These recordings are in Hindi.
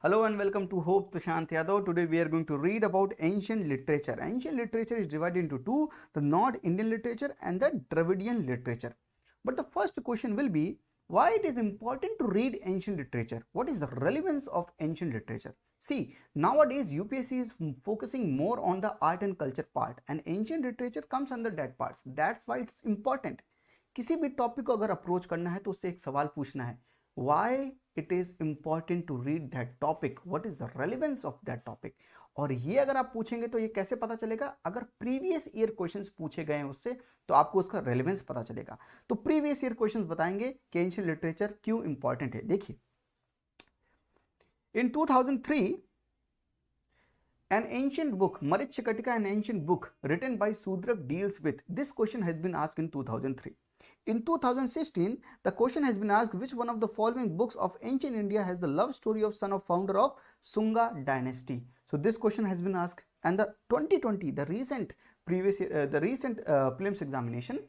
Hello and welcome to Hope Tushant Yadav. Today we are going to read about ancient literature. Ancient literature is divided into two, the North Indian literature and the Dravidian literature. But the first question will be, why it is important to read ancient literature? What is the relevance of ancient literature? See, nowadays UPSC is focusing more on the art and culture part and ancient literature comes under that parts. That's why it's important. किसी भी टॉपिक को अगर अप्रोच करना है तो उससे एक सवाल पूछना है, why it is important to read that topic, what is the relevance of that topic. और ये अगर आप पूछेंगे तो ये कैसे पता चलेगा, अगर प्रीवियस ईयर क्वेश्चंस पूछे गए हैं उससे तो आपको उसका रेलेवेंस पता चलेगा। तो प्रीवियस ईयर क्वेश्चंस बताएंगे कि एंशिएंट लिटरेचर क्यों इंपॉर्टेंट है। देखिए, इन 2003 an ancient book, Marichikatika, an ancient book written by Sudrak deals with this question has been asked in 2003. In 2016, the question has been asked, which one of the following books of ancient India has the love story of son of founder of Sunga dynasty? So this question has been asked, and the 2020, the recent prelims examination,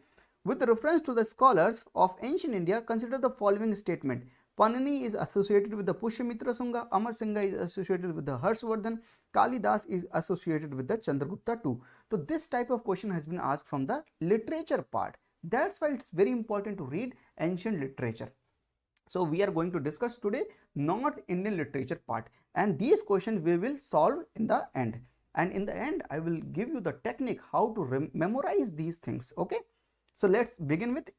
with reference to the scholars of ancient India, consider the following statement. Panini is associated with the Pushyamitra Sunga, Amar Singha is associated with the Harshvardhan, Kalidas is associated with the Chandragupta too. So this type of question has been asked from the literature part. That's why it's very important to read ancient literature. So we are going to discuss today North Indian literature part, and these questions we will solve in the end. And in the end, I will give you the technique how to memorize these things. Okay. So let's begin with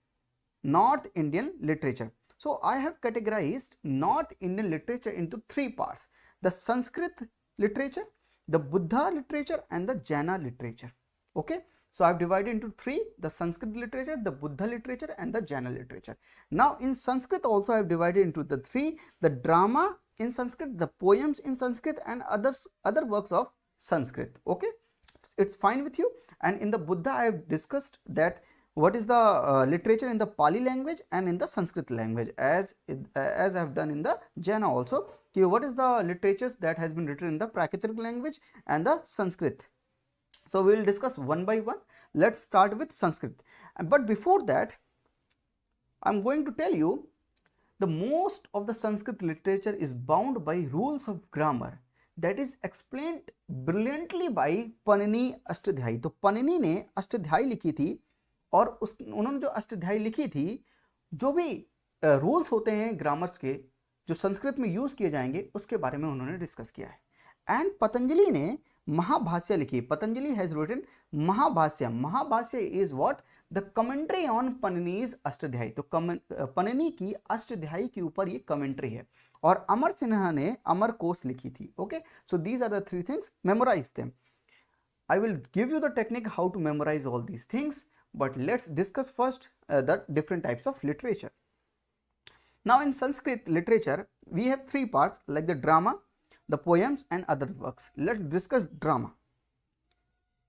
North Indian literature. So I have categorized North Indian literature into three parts: the Sanskrit literature, the Buddha literature, and the Jaina literature. Okay. So I have divided into three: the Sanskrit literature, the Buddha literature, and the Jaina literature. Now in Sanskrit also I have divided into the three: the drama in Sanskrit, the poems in Sanskrit, and other works of Sanskrit. Okay, it's fine with you. And in the Buddha I have discussed that what is the literature in the Pali language and in the Sanskrit language, as I have done in the Jaina also. Okay, what is the literatures that has been written in the Prakritic language and the Sanskrit. So we will discuss one by one. Let's start with Sanskrit. But before that, I am going to tell you the most of the Sanskrit literature is bound by rules of grammar that is explained brilliantly by Panini Ashtadhyayi. तो पनिनी ने अष्टाध्यायी लिखी थी और उन्होंने जो अष्टाध्यायी लिखी थी, जो भी रूल्स होते हैं ग्रामर्स के जो संस्कृत में यूज किए जाएंगे उसके बारे में उन्होंने डिस्कस किया है। एंड पतंजलि ने महाभाष्य लिखी। Patanjali has written Mahabhashya. Mahabhashya is what? The commentary on Panini's Ashtadhyayi. तो पनिनी की अष्टाध्यायी के ऊपर ये कमेंट्री है। और अमर सिन्हा ने अमर कोश लिखी थी। Okay, so these are the three things, memorise them. I will give you the technique how to memorise all these things, but let's discuss first the different types of literature. Now in Sanskrit literature we have three parts, like the drama, the poems, and other works. Let's discuss drama.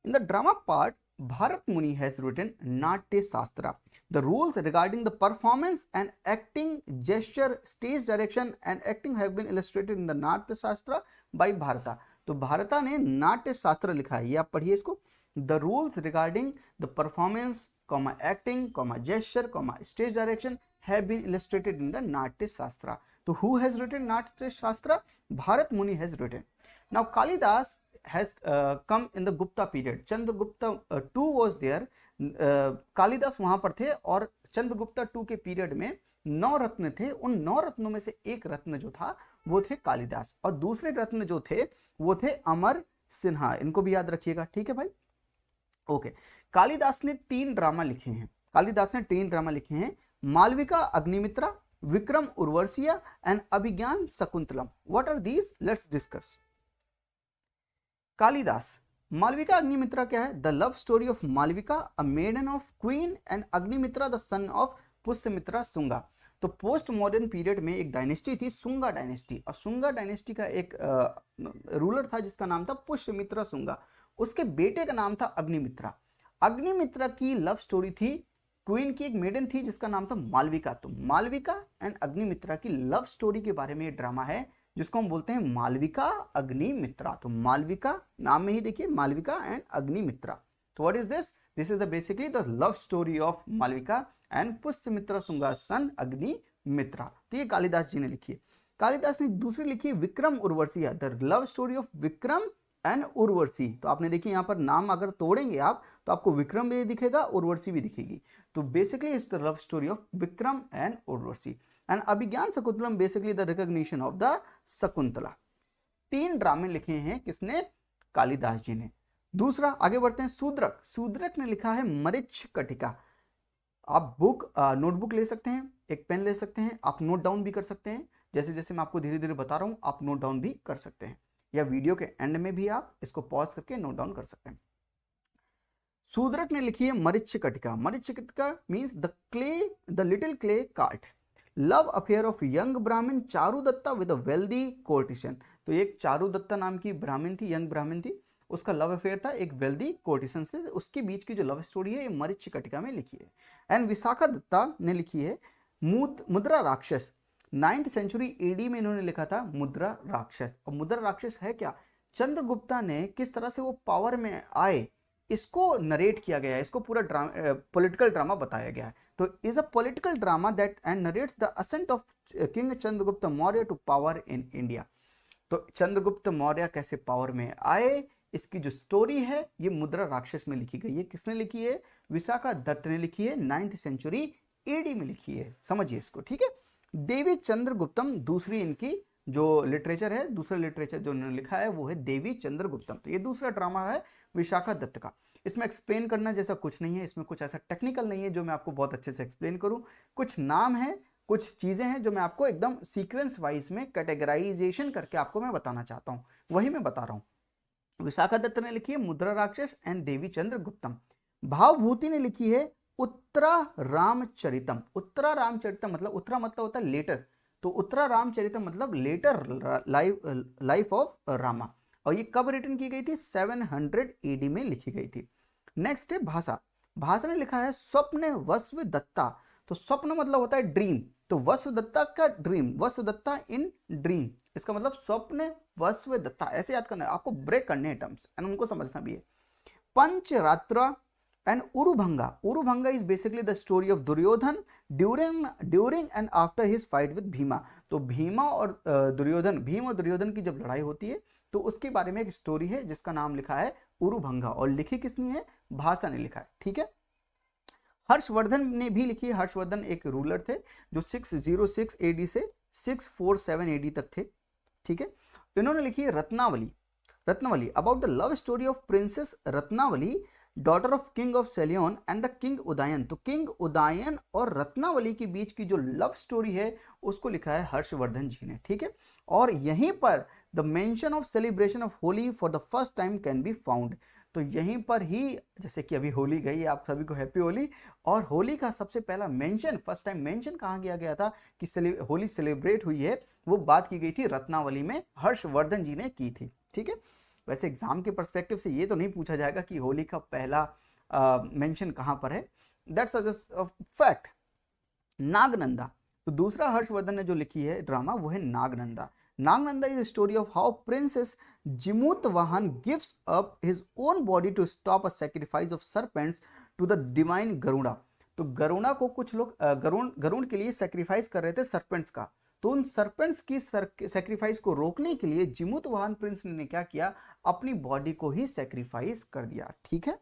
In the drama part, Bharat Muni has written Natya Shastra. The rules regarding the performance and acting, gesture, stage direction and acting have been illustrated in the Natya Shastra by Bharata. तो भारता ने नाट्य शास्त्र लिखा है, ये आप पढ़िए इसको। The rules regarding the performance, acting, gesture, stage direction have been illustrated in the Natya Shastra. So who has written Natya Shastra? Bharat Muni has written. Now Kalidas has come in the Gupta period. Chandragupta II was there. Kalidas वहां पर थे और चंद्रगुप्ता II के पीरियड में 9 रत्न थे। उन 9 रत्नों में से एक रत्न जो था वो थे कालिदास, और दूसरे रत्न जो थे वो थे अमर सिन्हा। इनको भी याद रखिएगा, ठीक है भाई। ओके, कालिदास ने 3 ड्रामा लिखे हैं। कालिदास ने 3 ड्रामा लिखे हैं: Malavika Agnimitra, Vikram Urvashiya and Abhijnana Shakuntalam. What are these? Let's discuss. Kalidas, Malavika Agnimitra क्या है? The love story of Malavika, a maiden of queen, and Agnimitra the son of Pushyamitra Sunga. तो पोस्ट मॉडर्न पीरियड में एक डायनेस्टी थी, सुंगा डायनेस्टी, और सुंगा डायनेस्टी का एक रूलर था जिसका नाम था पुष्यमित्रा सुंगा। उसके बेटे का नाम था अग्निमित्रा। अग्निमित्रा की लव स्टोरी थी, क्वीन की एक मेडन थी जिसका नाम था मालविका। तो मालविका एंड अग्निमित्रा की लव स्टोरी के बारे में ये ड्रामा है जिसको हम बोलते हैं मालविका अग्निमित्रा। तो मालविका नाम में ही देखिए, मालविका एंड अग्निमित्रा। तो what is this? This is the basically the love story of Malavika and Pushyamitra Sunga son Agnimitra. तो ये कालिदास जी ने लिखी है। कालिदास ने दूसरी लिखी है Vikram Urvashi, the love story of Vikram and Urvashi. तो आपने देखिए यहाँ पर नाम अगर तोड़ेंगे आप तो आपको विक्रम भी दिखेगा, उर्वशी भी दिखेगी। तो basically it's the love story of Vikram and Urvashi. And Abhijnana Shakuntalam basically the recognition of the Shakuntala. 3 ड्रामे लिखे हैं किसने? कालिदास जी ने। दूसरा आगे बढ़ते हैं, शूद्रक। शूद्रक ने लिखा है मरीचिकटिका। आप नोटबुक ले सकते हैं, एक पेन ले सकते हैं, आप नोट डाउन भी कर सकते हैं। जैसे जैसे मैं आपको धीरे धीरे बता रहा हूं आप नोट डाउन भी कर सकते हैं, या वीडियो के एंड में भी आप इसको पॉज करके नोट डाउन कर सकते हैं। शूद्रक ने लिखी है Mrichchhakatika. Mrichchhakatika means the little clay cart, love affair of young Brahmin Charudatta with a wealthy कोर्टिशन। तो एक चारुदत्ता नाम की ब्राह्मण थी, यंग ब्राह्मण थी, उसका लव अफेयर था एक वेल्दी कोर्टिशन से, उसके बीच की जो लव स्टोरी है ये मरीचिकटिका में लिखी है। एंड विशाखा दत्ता ने लिखी है मुद्रा राक्षस। 9th सेंचुरी एडी में इन्होंने लिखा था मुद्रा राक्षस। और मुद्रा राक्षस है क्या? चंद्रगुप्ता ने किस तरह से वो पावर में आए इसको नरेट किया गया है, इसको पूरा पॉलिटिकल ड्रामा बताया गया है। तो is a political drama that and narrates the ascent of king Chandragupta Maurya to power in India. तो चंद्रगुप्त मौर्य कैसे पावर में आए इसकी जो स्टोरी है ये मुद्रा राक्षस में लिखी गई है। किसने लिखी है? विशाखा दत्त ने लिखी है, 9th सेंचुरी एडी में लिखी है। समझिए इसको, ठीक है। देवी चंद्रगुप्तम दूसरी इनकी जो लिटरेचर है, दूसरा लिटरेचर जो उन्होंने लिखा है वो है देवी चंद्रगुप्तम। तो ये दूसरा ड्रामा है विशाखा दत्त का। इसमें एक्सप्लेन करना जैसा कुछ नहीं है, इसमें कुछ ऐसा टेक्निकल नहीं है जो मैं आपको बहुत अच्छे से एक्सप्लेन करूं। कुछ नाम है, कुछ चीजें हैं जो मैं आपको एकदम सीक्वेंस वाइज में कैटेगराइजेशन करके आपको मैं बताना चाहता हूं, वही मैं बता रहा हूं। विशाखा दत्त ने लिखी है मुद्रा राक्षस एंड देवी चंद्रगुप्तम। भावभूति ने लिखी है उत्तरा रामचरितम। उत्तरा रामचरितम मतलब उत्तरा मतलब होता है लेटर, तो उत्तरा रामचरितम मतलब लेटर लाइफ ऑफ रामा। और ये कब रिटन की गई थी? 700 एडी में लिखी गई थी। नेक्स्ट है भाषा। भाषा ने लिखा है स्वप्न वस्व दत्ता। तो स्वप्न मतलब होता है ड्रीम, तो वस्व दत्ता का ड्रीम, वस्व दत्ता इन ड्रीम, इसका मतलब स्वप्न वस्व दत्ता। ऐसे याद करना है आपको, ब्रेक करने हैं टर्म्स एंड उनको समझना भी है। पंचरात्र and Urubhanga. Urubhanga is basically the story of Duryodhan during and after his fight with Bhima. तो भीमा और दुर्योधन, भीम और दुर्योधन की जब लड़ाई होती है तो उसके बारे में एक स्टोरी है जिसका नाम लिखा है उरुभंगा, और लिखी किसने है? भाषा ने लिखा है, ठीक है। हर्षवर्धन ने भी लिखी है। हर्षवर्धन एक रूलर थे जो 606 एडी से 647 एडी तक थे, ठीक है। इन्होंने लिखी है Ratnavali. Ratnavali about the love story of princess Ratnavali, daughter of king of सेलियन and the king Udayan. तो किंग उदयन और रत्नावली के बीच की जो लव स्टोरी है उसको लिखा है हर्षवर्धन जी ने, ठीक है। और यहीं पर the mention of celebration of Holi for the first time can be found. तो यहीं पर ही, जैसे कि अभी होली गई, आप सभी को हैप्पी होली, और होली का सबसे पहला मेंशन, फर्स्ट टाइम मेंशन कहाँ किया गया था कि होली सेलिब्रेट हुई है, वो बात की गई थी रत्नावली में, हर्षवर्धन जी ने की थी, ठीक है। वैसे एग्जाम के पर्सपेक्टिव से ये तो नहीं पूछा जाएगा कि होली का पहला मेंशन कहां पर है, दैट्स जस्ट अ फैक्ट। नागनंदा, तो दूसरा हर्षवर्धन ने जो लिखी है ड्रामा वो है Nagananda. Nagananda is story of how princes Jimutavahana gives up his own body to stop a sacrifice of serpents to the divine Garuda. तो गरुड़ा को कुछ लोग गरुड़ के लिए सैक्रिफाइस कर रहे थे सर्पेंट्स का, तो उन सर्पेंट्स की सैक्रिफाइस को रोकने के लिए जिमूतवाहन प्रिंस ने क्या किया? अपनी बॉडी को ही सैक्रिफाइस कर दिया, ठीक है।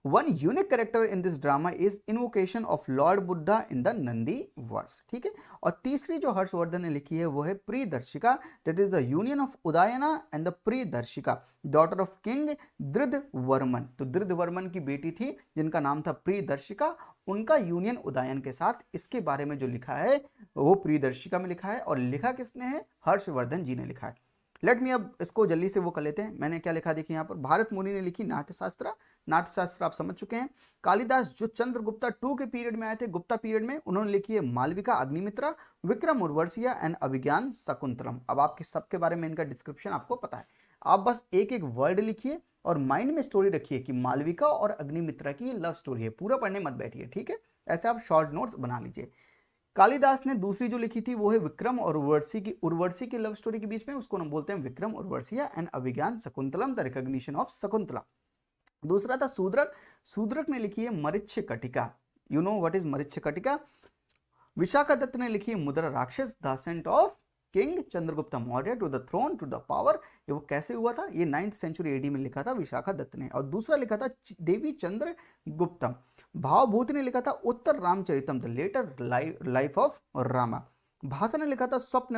One unique character in this drama is invocation of lord Buddha in the Nandi verse, ठीक है। और तीसरी जो हर्षवर्धन ने लिखी है वो है Priyadarshika, that is the union of Udayana and the Priyadarshika, daughter of king Dridhavarman. तो दृढ़वर्मन की बेटी थी जिनका नाम था प्रियदर्शिका, उनका यूनियन उदयन के साथ, इसके बारे में जो लिखा है वो प्रियदर्शिका में लिखा है। और लिखा किसने है? हर्षवर्धन जी ने लिखा है। लेट मी अब इसको जल्दी से वो कर लेते हैं। मैंने क्या लिखा देखिए यहाँ पर, भारत मुनि ने लिखी नाट्यशास्त्र। नाट्यशास्त्र आप समझ चुके हैं। कालिदास जो चंद्रगुप्ता 2 के पीरियड में आए थे, गुप्ता पीरियड में, उन्होंने लिखी है मालविका अग्निमित्रा, विक्रम उर्वशिया एंड अभिज्ञान शकुंतलम। अब आपके सबके बारे में इनका डिस्क्रिप्शन आपको पता है, आप बस एक एक वर्ड लिखिए और माइंड में स्टोरी रखिए कि मालविका और अग्निमित्रा की लव स्टोरी है, पूरा पढ़ने मत बैठिए, ठीक है। ऐसे आप शॉर्ट नोट्स बना लीजिए। कालिदास ने दूसरी जो लिखी थी वो है विक्रम और उर्वशी की लव स्टोरी के बीच में, उसको हम बोलते हैं Vikram Urvashiya and Abhijnana Shakuntalam, the recognition of Shakuntala. दूसरा था शूद्रक। शूद्रक ने लिखी है Mrichchhakatika. You know what is Mrichchhakatika. Vishakha Datta ने लिखी है Mudra Rakshasa, the ascent of king Chandragupta Maurya to the throne to the power. ये वो कैसे हुआ था, ये 9th सेंचुरी एडी में लिखा था विशाखा दत्त ने। और दूसरा लिखा था देवी चंद्र गुप्तम। भावभूति ने लिखा था Uttara Ramacharitam the later life of Rama. Bhasa ने लिखा था Swapna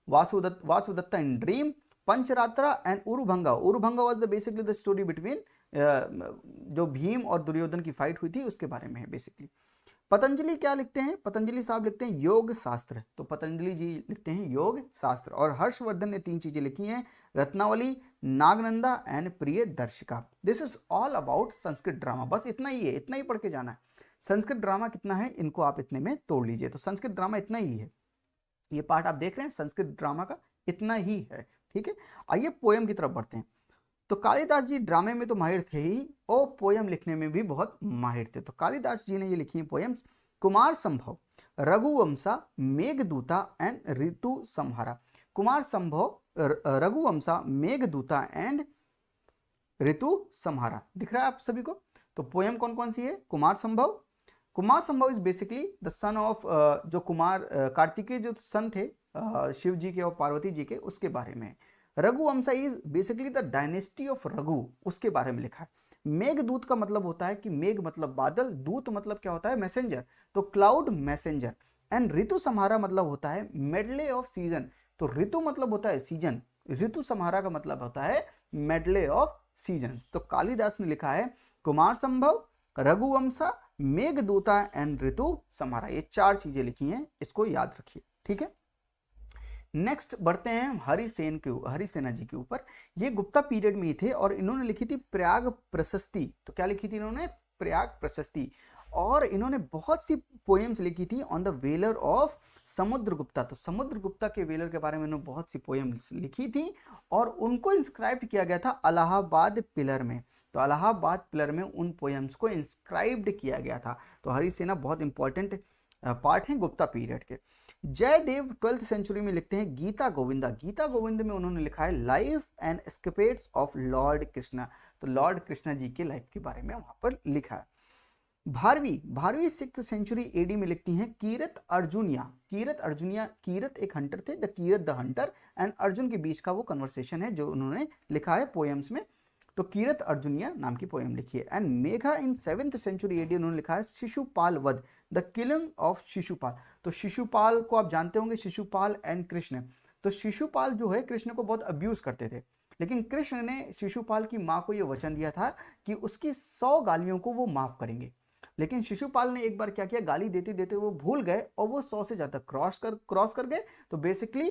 Vasavadatta in dream. Pancharatra and Urubhanga. Urubhanga was the basically the story between जो भीम और दुर्योधन की फाइट हुई थी उसके बारे में है बेसिकली। पतंजलि क्या लिखते हैं, पतंजलि साहब लिखते हैं योग शास्त्र। तो पतंजलि जी लिखते हैं योग शास्त्र। और हर्षवर्धन ने 3 चीजें लिखी हैं, Ratnavali, Nagananda and Priya Darshika. This is all about Sanskrit drama. बस इतना ही है, इतना ही पढ़ के जाना है। संस्कृत ड्रामा कितना है इनको आप इतने में तोड़ लीजिए। तो संस्कृत ड्रामा इतना ही है, ये पार्ट आप देख रहे हैं संस्कृत ड्रामा का इतना ही है। ठीक है, आइए पोयम की तरफ बढ़ते हैं। तो कालिदास जी ड्रामे में तो माहिर थे ही और पोयम लिखने में भी बहुत माहिर थे। तो कालिदास जी ने ये लिखी है पोयम्स, कुमार संभव, रघुवंशा, मेघदूता एंड ऋतु संहारा। कुमार संभव, रघुवंशा, मेघदूता एंड ऋतु संहारा। दिख रहा है आप सभी को। तो पोयम कौन कौन सी है, कुमार संभव। कुमार संभव is basically the son of जो कुमार कार्तिकेय जो सन थे शिव जी के और पार्वती जी के, उसके बारे में। Raghuvansha is basically the dynasty of Raghu, उसके बारे में लिखा है। मेघदूत का मतलब होता है कि मेघ मतलब बादल, दूत मतलब क्या होता है, मैसेंजर, तो क्लाउड मैसेंजर। एंड ऋतु संहारा मतलब होता है मेडले ऑफ सीजन। तो ऋतु मतलब होता है सीजन, ऋतु संहारा का मतलब होता है मेडले ऑफ सीजन्स। तो कालिदास ने लिखा है कुमार संभव, रघुवंशा, मेघदूता एंड ऋतु संहारा। ये 4 चीजें लिखी हैं, इसको याद रखिए। ठीक है, नेक्स्ट बढ़ते हैं हरिसेना जी के ऊपर। ये गुप्ता पीरियड में ही थे और इन्होंने लिखी थी प्रयाग प्रशस्ति। तो क्या लिखी थी इन्होंने, प्रयाग प्रशस्ति। और इन्होंने बहुत सी पोएम्स लिखी थी on the valour of Samudragupta. तो समुद्रगुप्ता के वेलर के बारे में इन्होंने बहुत सी पोएम्स लिखी थी और उनको इंस्क्राइब किया गया था इलाहाबाद पिलर में। तो इलाहाबाद पिलर में उन पोएम्स को इंस्क्राइब्ड किया गया था। तो हरिसेना बहुत इंपॉर्टेंट पार्ट है गुप्ता पीरियड के। जयदेव 12th सेंचुरी में लिखते हैं गीता गोविंदा। गीता गोविंद में उन्होंने लिखा है life and escapades of lord Krishna. तो लॉर्ड कृष्णा जी के लाइफ के बारे में वहां पर लिखा है। भारवी 6th सेंचुरी एडी में लिखती हैं कीरत अर्जुनिया। कीरत एक हंटर थे, the Kirat the hunter and Arjun के बीच का वो कन्वर्सेशन है जो उन्होंने लिखा है पोएम्स में। तो कीरत अर्जुनिया नाम की पोएम लिखी है। And Megha in 7th century AD उन्होंने लिखा है शिशुपाल वध, द किलिंग ऑफ शिशुपाल। तो शिशुपाल को आप जानते होंगे, शिशुपाल एंड कृष्ण। तो शिशुपाल जो है कृष्ण को बहुत अब्यूज करते थे, लेकिन कृष्ण ने शिशुपाल की माँ को यह वचन दिया था कि उसकी 100 गालियों को वो माफ करेंगे। लेकिन शिशुपाल ने एक बार क्या किया, गाली देते देते वो भूल गए और वो 100 से ज्यादा क्रॉस कर गए। तो बेसिकली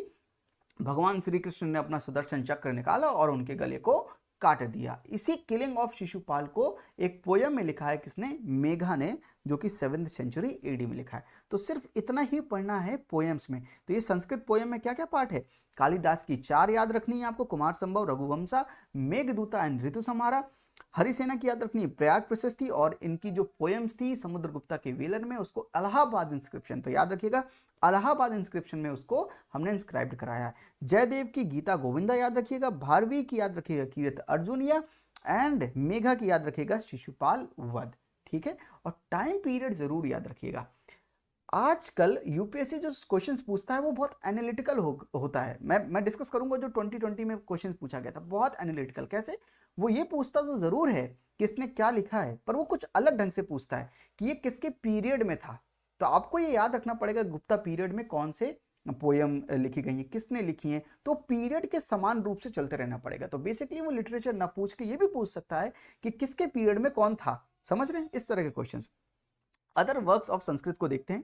भगवान श्री कृष्ण ने अपना सुदर्शन चक्र निकाला और उनके गले को काट दिया। इसी किलिंग ऑफ शिशुपाल को एक पोयम में लिखा है किसने, मेघा ने, जो कि 7th सेंचुरी एडी में लिखा है। तो सिर्फ इतना ही पढ़ना है पोएम्स में। तो ये संस्कृत पोएम में क्या क्या पार्ट है, कालिदास की 4 याद रखनी है आपको, कुमार संभव, रघुवंशा, मेघदूता एंड ऋतु संहारा। हरिसेना की याद रखनी है प्रयाग प्रशस्ति, और इनकी जो पोएम्स थी समुद्रगुप्ता के वेलर में उसको इलाहाबाद इंस्क्रिप्शन। तो याद रखिएगा इलाहाबाद इंस्क्रिप्शन में उसको हमने इंस्क्राइब्ड कराया है। जयदेव की गीता गोविंदा याद रखिएगा, भारवी की याद रखिएगा कीरत अर्जुनिया एंड मेघा की याद रखिएगा शिशुपाल वध। ठीक है, और टाइम पीरियड जरूर याद रखिएगा। आजकल यूपीएससी जो क्वेश्चंस पूछता है वो बहुत एनालिटिकल होता है। मैं डिस्कस करूंगा जो 2020 में क्वेश्चंस पूछा गया था, बहुत एनालिटिकल। कैसे, वो ये पूछता तो जरूर है किसने क्या लिखा है, पर वो कुछ अलग ढंग से पूछता है कि ये किसके पीरियड में था। तो आपको ये याद रखना पड़ेगा गुप्ता पीरियड में कौन से पोयम लिखी गई है, किसने लिखी है। तो पीरियड के समान रूप से चलते रहना पड़ेगा। तो बेसिकली वो लिटरेचर ना पूछ के ये भी पूछ सकता है कि किसके पीरियड में कौन था। समझ रहे हैं, इस तरह के question. Other works of Sanskrit को देखते हैं।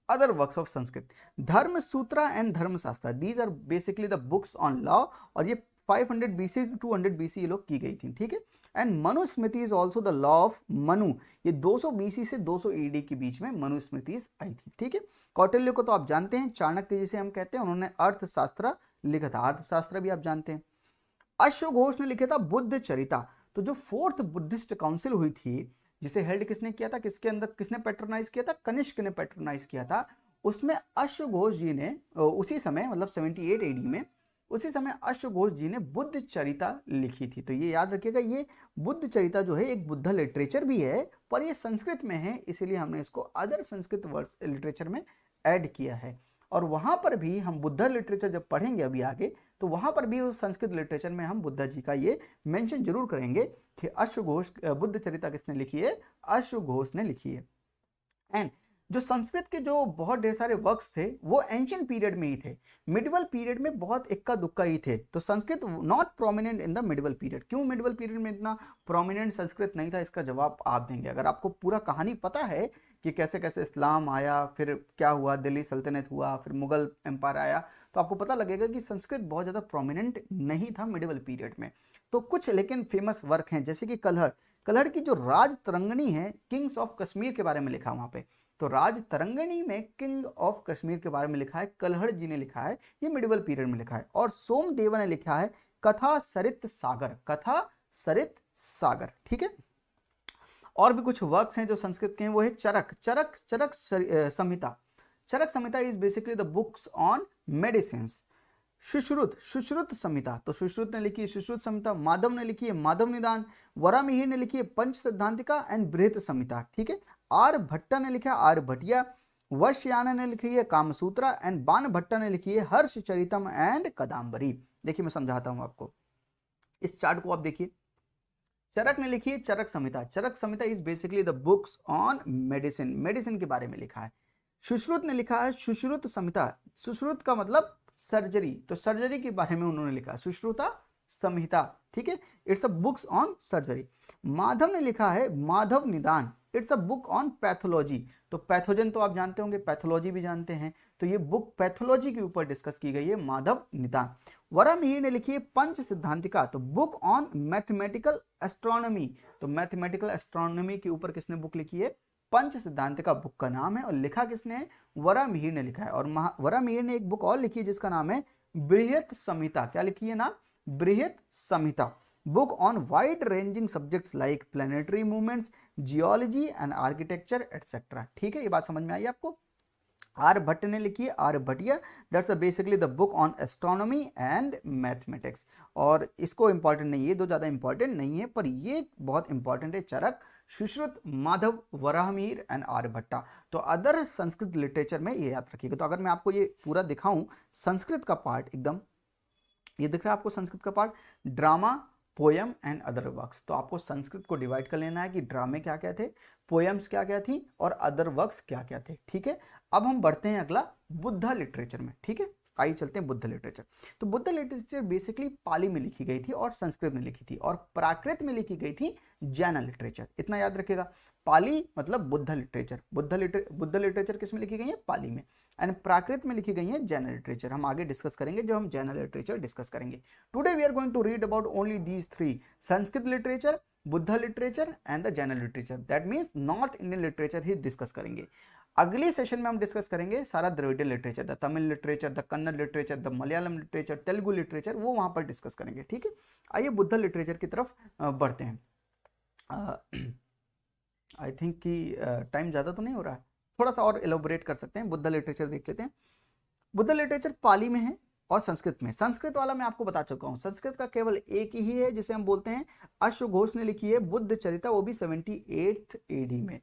Other works of Sanskrit, Dharma Sutra and Dharmashastra, these are basically the books on law. और ये 500 BC टू 200 BC ये लोग की गई थी। ठीक है, and Manusmriti is also the law of Manu. ये 200 BC से 200 AD के बीच में मनुस्मृति आई थी। ठीक है, कौटिल्य को तो आप जानते हैं, चाणक्य जिसे हम कहते हैं, उन्होंने अर्थशास्त्र लिखा था। अर्थशास्त्र भी आप जानते हैं। अश्वघोष ने लिखा था बुद्ध चरिता। तो जो 4th बुद्धिस्ट काउंसिल हुई थी, जिसे हेल्ड किसने किया था, किसके अंदर किसने पैट्रोनाइज किया था, कनिष्क ने पैट्रोनाइज किया था। उसमें अश्वघोष जी ने उसी समय मतलब 78 AD में, उसी समय अश्वघोष जी ने बुद्ध चरिता लिखी थी। तो ये याद रखिएगा, ये बुद्ध चरिता जो है एक बुद्ध लिटरेचर भी है, पर ये संस्कृत में है, इसीलिए हमने इसको अदर संस्कृत वर्ड्स लिटरेचर में ऐड किया है। और वहां पर भी हम बुद्धा लिटरेचर जब पढ़ेंगे अभी आगे, तो वहां पर भी उस संस्कृत लिटरेचर में हम बुद्धा जी का ये मेंशन जरूर करेंगे कि अश्वघोष बुद्ध चरिता किसने लिखी है, अश्वघोष ने लिखी है। एंड जो संस्कृत के जो बहुत ढेर सारे वर्क्स थे वो एंशिएंट पीरियड में ही थे, मिडिवल पीरियड में बहुत इक्का दुक्का ही थे। तो Sanskrit not prominent in the medieval period. क्यों मिडिवल पीरियड में इतना प्रोमिनेंट संस्कृत नहीं था, इसका जवाब आप देंगे। अगर आपको पूरा कहानी पता है कि कैसे कैसे इस्लाम आया, फिर क्या हुआ, दिल्ली सल्तनत हुआ, फिर मुगल एम्पायर आया, तो आपको पता लगेगा कि संस्कृत बहुत ज़्यादा प्रोमिनेंट नहीं था मिडिवल पीरियड में। तो कुछ लेकिन फेमस वर्क हैं, जैसे कि कल्हड़। कल्हड़ की जो राज तरंगिणी है, किंग्स ऑफ कश्मीर के बारे में लिखा वहाँ पे। तो राज तरंगिणी में किंग ऑफ कश्मीर के बारे में लिखा है, कल्हड़ जी ने लिखा है, ये मिडिवल पीरियड में लिखा है। और सोमदेव ने लिखा है कथा सरित सागर, कथा सरित सागर, ठीक है। और भी कुछ वर्क्स हैं जो संस्कृत के हैं, वो है Charak, Charak Charak Samhita. Charak Samhita is basically the books on medicine. Sushruta, Sushruta Samhita, तो सुश्रुत ने लिखी है सुश्रुत संहिता। माधव ने लिखी है माधव निदान। वरामिहिर ने लिखी है पंच सिद्धांतिका एंड बृहत संहिता, ठीक है। आर भट्टा ने लिखा है आर्यभट्टिया। वश्यायन ने लिखी है कामसूत्रा एंड बाण भट्टा ने लिखी है हर्ष चरितम एंड कदम्बरी। देखिए मैं समझाता हूं आपको, इस चार्ट को आप देखिए। चरक ने लिखी है Charak Samhita. Charak Samhita is basically the books on medicine, medicine के बारे में लिखा है। सुश्रुत ने लिखा है सुश्रुत संहिता। सुश्रुत का मतलब सर्जरी, तो सर्जरी के बारे में उन्होंने लिखा सुश्रुता संहिता, ठीक है। It's a books on surgery. Madhav ने लिखा है माधव निदान, it's a book on pathology. तो पैथोजन तो आप जानते होंगे, पैथोलॉजी भी जानते हैं, तो ये बुक पैथोलॉजी के ऊपर डिस्कस की गई है, माधव निदान। वरामिहिर ने लिखी है पंच सिद्धांतिका, तो बुक ऑन मैथमेटिकल एस्ट्रोनॉमी। तो मैथमेटिकल एस्ट्रोनॉमी के ऊपर किसने बुक लिखी है, पंच सिद्धांतिका बुक का नाम है, और लिखा किसने है, वरामिहिर ने लिखा है। और वरामिहिर ने एक बुक और लिखी है जिसका नाम है बृहत संहिता। क्या लिखी है नाम, Brihat Samhita. Book on wide ranging subjects like planetary movements, geology and architecture etcetera, ठीक है। ये बात समझ में आई आपको। आर्यभट्ट ने लिखी है Aryabhatiya, that's basically the book on astronomy and mathematics. और इसको इंपॉर्टेंट नहीं है, ये दो ज़्यादा इंपॉर्टेंट नहीं है, पर ये बहुत इंपॉर्टेंट है, चरक, सुश्रुत, माधव, वराहमिहिर एंड आर्यभट्टा। तो अदर संस्कृत लिटरेचर में ये याद रखिएगा। तो अगर मैं आपको ये पूरा दिखाऊं संस्कृत का पार्ट, एकदम ये दिख रहा है आपको संस्कृत का part, drama, poem and other works. तो आपको संस्कृत को डिवाइड कर लेना है कि ड्रामे क्या क्या थे, पोएम्स क्या क्या थी, और अदर वर्क्स क्या क्या थे, ठीक है। अब हम बढ़ते हैं अगला बुद्धा लिटरेचर में, ठीक है। आइए चलते हैं बुद्ध लिटरेचर। तो बुद्ध लिटरेचर बेसिकली पाली में लिखी गई थी और संस्कृत में लिखी थी, और प्राकृत में लिखी गई थी जैन लिटरेचर। इतना याद रखिएगा, पाली मतलब बुद्ध लिटरेचर, बुद्ध लिटरेचर किस में लिखी गई है, पाली में। एंड प्राकृत में लिखी गई है जैन लिटरेचर। हम आगे डिस्कस करेंगे जब हम जैन लिटरेचर डिस्कस करेंगे। Today we are going to read about only these three, Sanskrit literature, Buddha literature and the Jain literature. That means north Indian literature ही डिस्कस करेंगे। अगले सेशन में हम डिस्कस करेंगे सारा Dravidian literature, the Tamil literature, the Kannada literature, the Malayalam literature, Telugu literature, वो वहां पर डिस्कस करेंगे, ठीक है। आइए बुद्ध लिटरेचर की तरफ बढ़ते हैं। आई थिंक कि टाइम ज़्यादा तो नहीं हो रहा है, थोड़ा सा और एलोबरेट कर सकते हैं। बुद्ध लिटरेचर देख लेते हैं। बुद्ध लिटरेचर पाली में है और संस्कृत में। संस्कृत वाला मैं आपको बता चुका हूँ, संस्कृत का केवल एक ही है जिसे हम बोलते हैं अश्वघोष ने लिखी है बुद्ध चरिता, वो भी 78 AD में।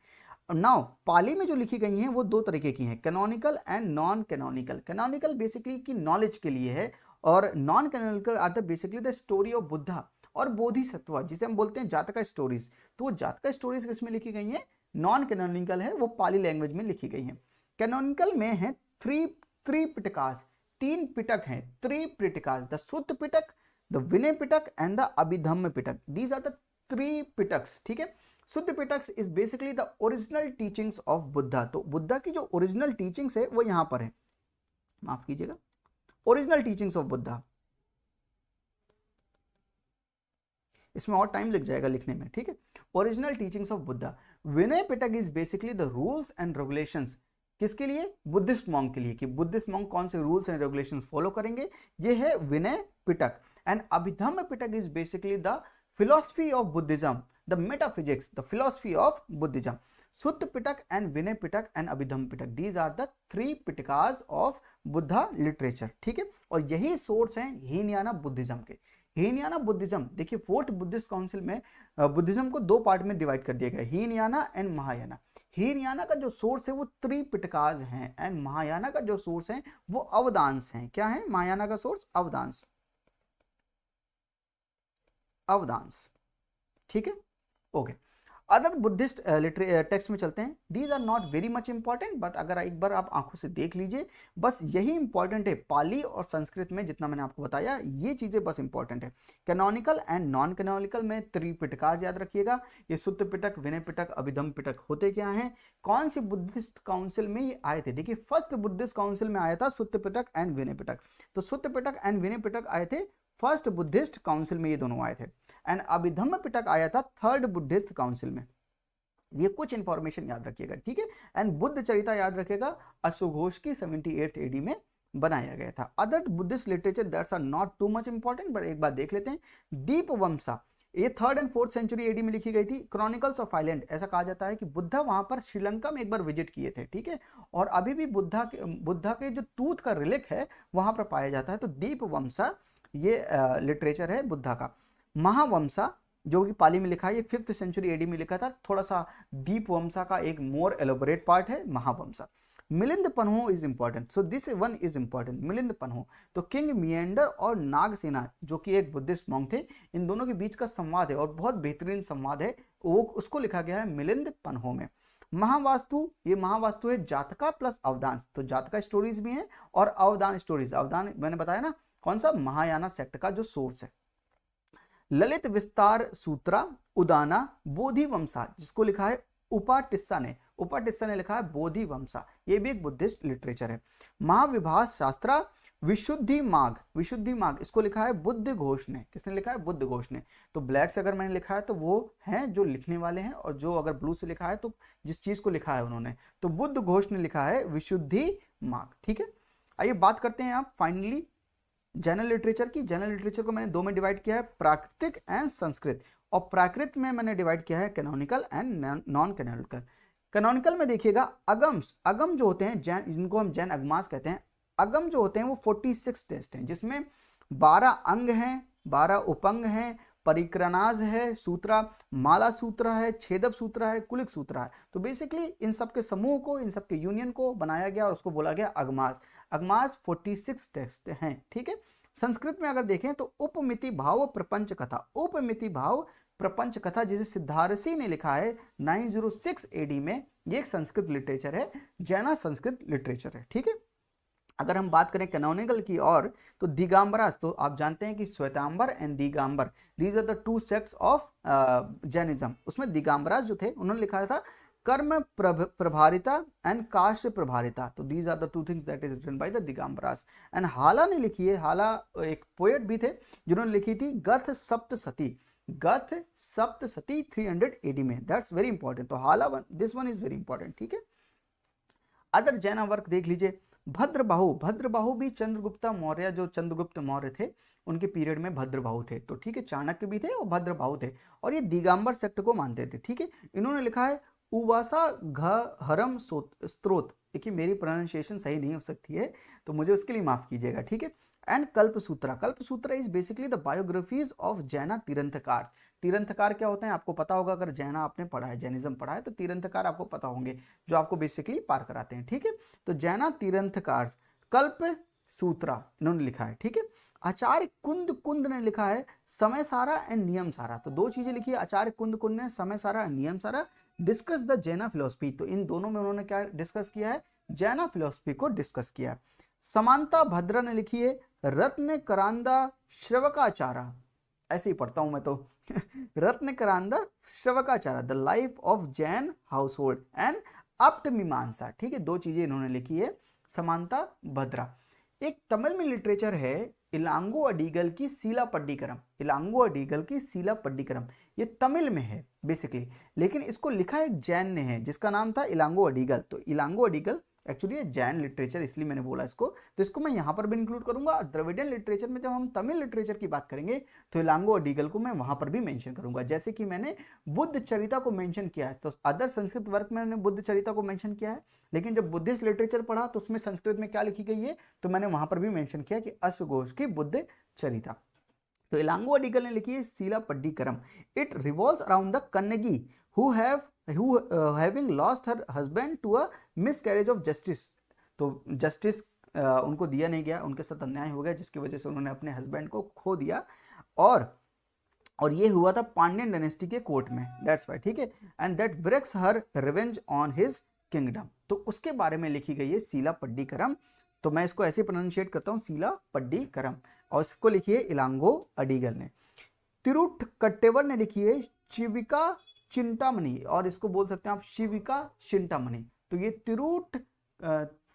नाउ पाली में जो लिखी गई हैं वो दो तरीके की हैं, canonical and non canonical. Canonical basically की नॉलेज के लिए है, और non canonical are the basically the story of Buddha और बोधिसत्व, जिसे हम बोलते हैं जातका स्टोरीज। तो वो जातका स्टोरीज किसमें लिखी गई हैं, नॉन कैनोनिकल है, वो पाली लैंग्वेज में लिखी गई हैं। कैनोनिकल में है थ्री पिटकास, तीन पिटक हैं, three Pitakas, the Sutta Pitaka, the Vinaya Pitaka and the Abhidhamma Pitaka. These are the three Pitakas, ठीक है। शुद्ध Pitakas is basically the original teachings of Buddha. तो बुद्धा की जो ओरिजिनल टीचिंग्स है वो यहां पर है, माफ कीजिएगा, ओरिजिनल टीचिंग्स ऑफ बुद्धा। इसमें और टाइम लग जाएगा लिखने में, ठीक है। Original teachings of Buddha. Vinaya Pitaka is basically the rules and regulations, किसके लिए, बुद्धिस्ट मॉन्क के लिए, कि बुद्धिस्ट मॉन्क कौन से रूल्स एंड रेगुलेशंस फॉलो करेंगे, ये है Vinaya Pitaka. And Abhidhamma Pitaka is basically the philosophy of Buddhism, the metaphysics, the philosophy of Buddhism. Sutta Pitak and Vinay Pitak and Abhidhamma Pitak, these are the three Pitakas of Buddha literature, ठीक है। और यही सोर्स हैं हीनयाना बुद्धिज्म के। हीनयाना बुद्धिज्म देखिए, फोर्थ बुद्धिस्ट काउंसिल में बुद्धिज्म को दो पार्ट में डिवाइड कर दिया गया, हीनयाना एंड महायाना। हीनयाना का जो सोर्स है वो त्रिपिटकाज हैं एंड महायाना का जो सोर्स है वो अवदांश हैं। क्या है महायाना का सोर्स? अवदांश, अवदांश, ठीक है, ओके। अदर बुद्धिस्ट टेक्स्ट में चलते हैं। These are not very much important, but अगर एक बार आप आंखों से देख लीजिए, बस यही इंपॉर्टेंट है। पाली और संस्कृत में जितना मैंने आपको बताया ये चीजें बस इंपॉर्टेंट है। कैनोनिकल एंड नॉन कैनोनिकल में त्रिपिटकाज याद रखिएगा। ये सुत्त पिटक, विनय पिटक, अभिधम पिटक होते क्या हैं? कौन सी बुद्धिस्ट काउंसिल में ये आए थे? देखिए फर्स्ट बुद्धिस्ट काउंसिल में आया था सुत्त पिटक एंड विनय पिटक। तो सुत्त पिटक एंड विनय पिटक आए थे फर्स्ट बुद्धिस्ट काउंसिल में, ये दोनों आए थे। एंड अभिधम्म पिटक आया था थर्ड बुद्धिस्ट काउंसिल में। ये कुछ इंफॉर्मेशन याद रखिएगा, ठीक है। एंड बुद्ध चरिता याद रखिएगा, अश्वघोष की 78 एडी में बनाया गया था। Other Buddhist literature that's are not too much important, but एक बार देख लेते हैं। दीपवंसा ये 3rd and 4th century AD में लिखी गई थी। क्रॉनिकल्स ऑफ आइलैंड, ऐसा कहा जाता है कि बुद्धा वहां पर श्रीलंका में एक बार विजिट किए थे, ठीक है, और अभी भी बुद्धा के जो तूत का रिलिक है वहां पर पाया जाता है। तो दीपवंसा ये लिटरेचर है बुद्धा का। महावंसा जो कि पाली में लिखा है, ये 5th सेंचुरी एडी में लिखा था। थोड़ा सा दीपवंसा का एक मोर एलोबोरेट पार्ट है Mahavamsa. Milinda Panho is important, so this one is important. Milinda Panho तो किंग मिएंडर और नागसेना जो कि एक बुद्धिस्ट मॉन्क थे, इन दोनों के बीच का संवाद है और बहुत बेहतरीन संवाद है, वो उसको लिखा गया है मिलिंद पन्हो में। महावास्तु, ये महावास्तु है जातका प्लस अवदान, तो जातका स्टोरीज भी हैं और अवदान स्टोरीज। अवदान मैंने बताया ना कौन सा, महायाना सेक्ट का जो सोर्स है। ललित विस्तार सूत्रा उदाना बोधिवंसा, जिसको लिखा है उपाटिस्सा ने लिखा है बोधिवंसा, ये भी एक बुद्धिस्ट लिटरेचर है। महाविभास शास्त्रा विशुद्धि मार्ग, इसको लिखा है बुद्ध घोष ने। किसने लिखा है? बुद्ध घोष ने। तो ब्लैक से अगर मैंने लिखा है तो वो हैं जो लिखने वाले हैं, और जो अगर ब्लू से लिखा है तो जिस चीज को लिखा है उन्होंने, तो बुद्ध घोष ने लिखा है विशुद्धि मार्ग, ठीक है। आइए बात करते हैं आप फाइनली जनरल लिटरेचर की। जनरल लिटरेचर को मैंने दो में डिवाइड किया है, प्राकृतिक एंड संस्कृत, और प्राकृत में मैंने डिवाइड किया है canonical and non canonical. Canonical में देखिएगा अगम्स, अगम जो होते हैं जैन, जिनको हम जैन अगमास कहते हैं, अगम जो होते हैं वो 46 टेस्ट हैं, जिसमें 12 अंग हैं, 12 उपंग हैं, परिक्रणाज है, सूत्रा, माला सूत्र है, छेदप सूत्र है, कुलिक सूत्र है। तो बेसिकली इन सब के समूह को, इन सब के यूनियन को बनाया गया और उसको बोला गया अगमास। अगमास 46 टेस्ट हैं, ठीक है। संस्कृत में अगर देखें तो उपमिति भाव प्रपंच कथा, उपमिति भाव प्रपंच कथा जिसे सिद्धारसी ने लिखा है 906 एडी में, ये एक संस्कृत लिटरेचर है, जैना संस्कृत लिटरेचर है, ठीक है। अगर हम बात करें कैनोनिकल की और, तो दिगंबरास, तो आप जानते हैं कि Shvetambar and Digambar, these are the two sects of Jainism. उसमें दिगंबरास जो थे उन्होंने लिखा था कर्म प्रभारिता एंड काश्य प्रभारिता, तो these are the two things that is written by the Digambaras. And Hala ने लिखी है, हाला एक पोएट भी थे जिन्होंने लिखी थी गथ सप्तसती, गथ सप्तसती 300 एडी में, दैट्स वेरी इंपॉर्टेंट। तो हाला one, this one is very important, ठीक है। अदर जैना वर्क देख लीजिए, भद्रबाहु भी चंद्रगुप्ता मौर्य, जो चंद्रगुप्त मौर्य थे उनके पीरियड में भद्रबाहु थे, तो ठीक है, चाणक्य भी थे और भद्रबाहु थे, और ये दिगंबर सेक्ट को मानते थे, ठीक है। इन्होंने लिखा है उवासा घरम स्त्रोत, देखिए मेरी प्रोनाउंसिएशन सही नहीं हो सकती है तो मुझे उसके लिए माफ कीजिएगा, ठीक है। And Kalpasutra is basically the biographies of जैना तीर्थंकार। तीर्थंकार क्या होते हैं आपको पता होगा, अगर जैना आपने पढ़ा है, जैनिज्म पढ़ा है, तो तीर्थंकार आपको पता होंगे, जो आपको बेसिकली पार कराते हैं, ठीक है। तो जैना तीर्थंकार कल्प सूत्रा इन्होंने लिखा है, ठीक है। आचार्य कुंद ने लिखा है समय सारा एंड नियम सारा, तो दो चीजें लिखी है आचार्य कुंद ने, समय सारा एंड नियम सारा। डिस्कस द जैना फिलोसफी, तो इन दोनों में उन्होंने क्या डिस्कस किया है? जैना फिलोसफी को डिस्कस किया। समांता भद्रा ने लिखी है रत्न करांदा श्रवकाचारा, ऐसे ही पढ़ता हूं मैं तो Ratna Karanda Shravakachara, the life of Jain household and Apta Mimamsa, ठीक है, दो चीजें इन्होंने लिखी है समांता भद्रा। एक तमिल में लिटरेचर है इलांगो अडीगल की सीला पड्डीकरम, इलांगो अडीगल की सीला पड्डीकरम, ये तमिल में है बेसिकली, लेकिन इसको लिखा एक जैन ने है जिसका नाम था इलांगो अडीगल। तो इलांगो अडीगल एक्चुअली ये जैन लिटरेचर, इसलिए मैंने बोला इसको, तो इसको मैं यहाँ पर भी इंक्लूड करूंगा। द्रविडियन लिटरेचर में जब हम तमिल लिटरेचर की बात करेंगे तो इलांगो अडीगल को मैं वहां पर भी मेंशन करूंगा, जैसे कि मैंने बुद्ध चरिता को मेंशन किया है, तो अदर संस्कृत वर्क में मैंने बुद्ध चरिता को मेंशन किया है, लेकिन जब बुद्धिस्ट लिटरेचर पढ़ा तो उसमें संस्कृत में क्या लिखी गई है, तो मैंने वहां पर भी मेंशन किया कि अश्वघोष की बुद्ध चरिता। तो इलांगो अडीगल ने लिखी है Silappatikaram, it revolves around the Kannagi having lost her husband to a miscarriage of justice. तो जस्टिस उनको दिया नहीं गया, उनके साथ अन्याय हो गया, जिसकी वजह से उन्होंने अपने हस्बैंड को खो दिया। और ये हुआ था पांड्यन डायनेस्टी के कोर्ट में, दैट्स वाई, ठीक है। And that wreaks her revenge on his kingdom, तो उसके बारे में लिखी गई है सीला पड्डीकरम। तो मैं इसको ऐसे प्रोनाउंशिएट करता हूँ, सीला पड्डीकरम, और इसको लिखी है इलांगो अडिगल ने। तिरुट्टकट्टेवर ने लिखी है शिविका चिंतामणि, और इसको बोल सकते हैं आप शिविका चिंतामणि। तो ये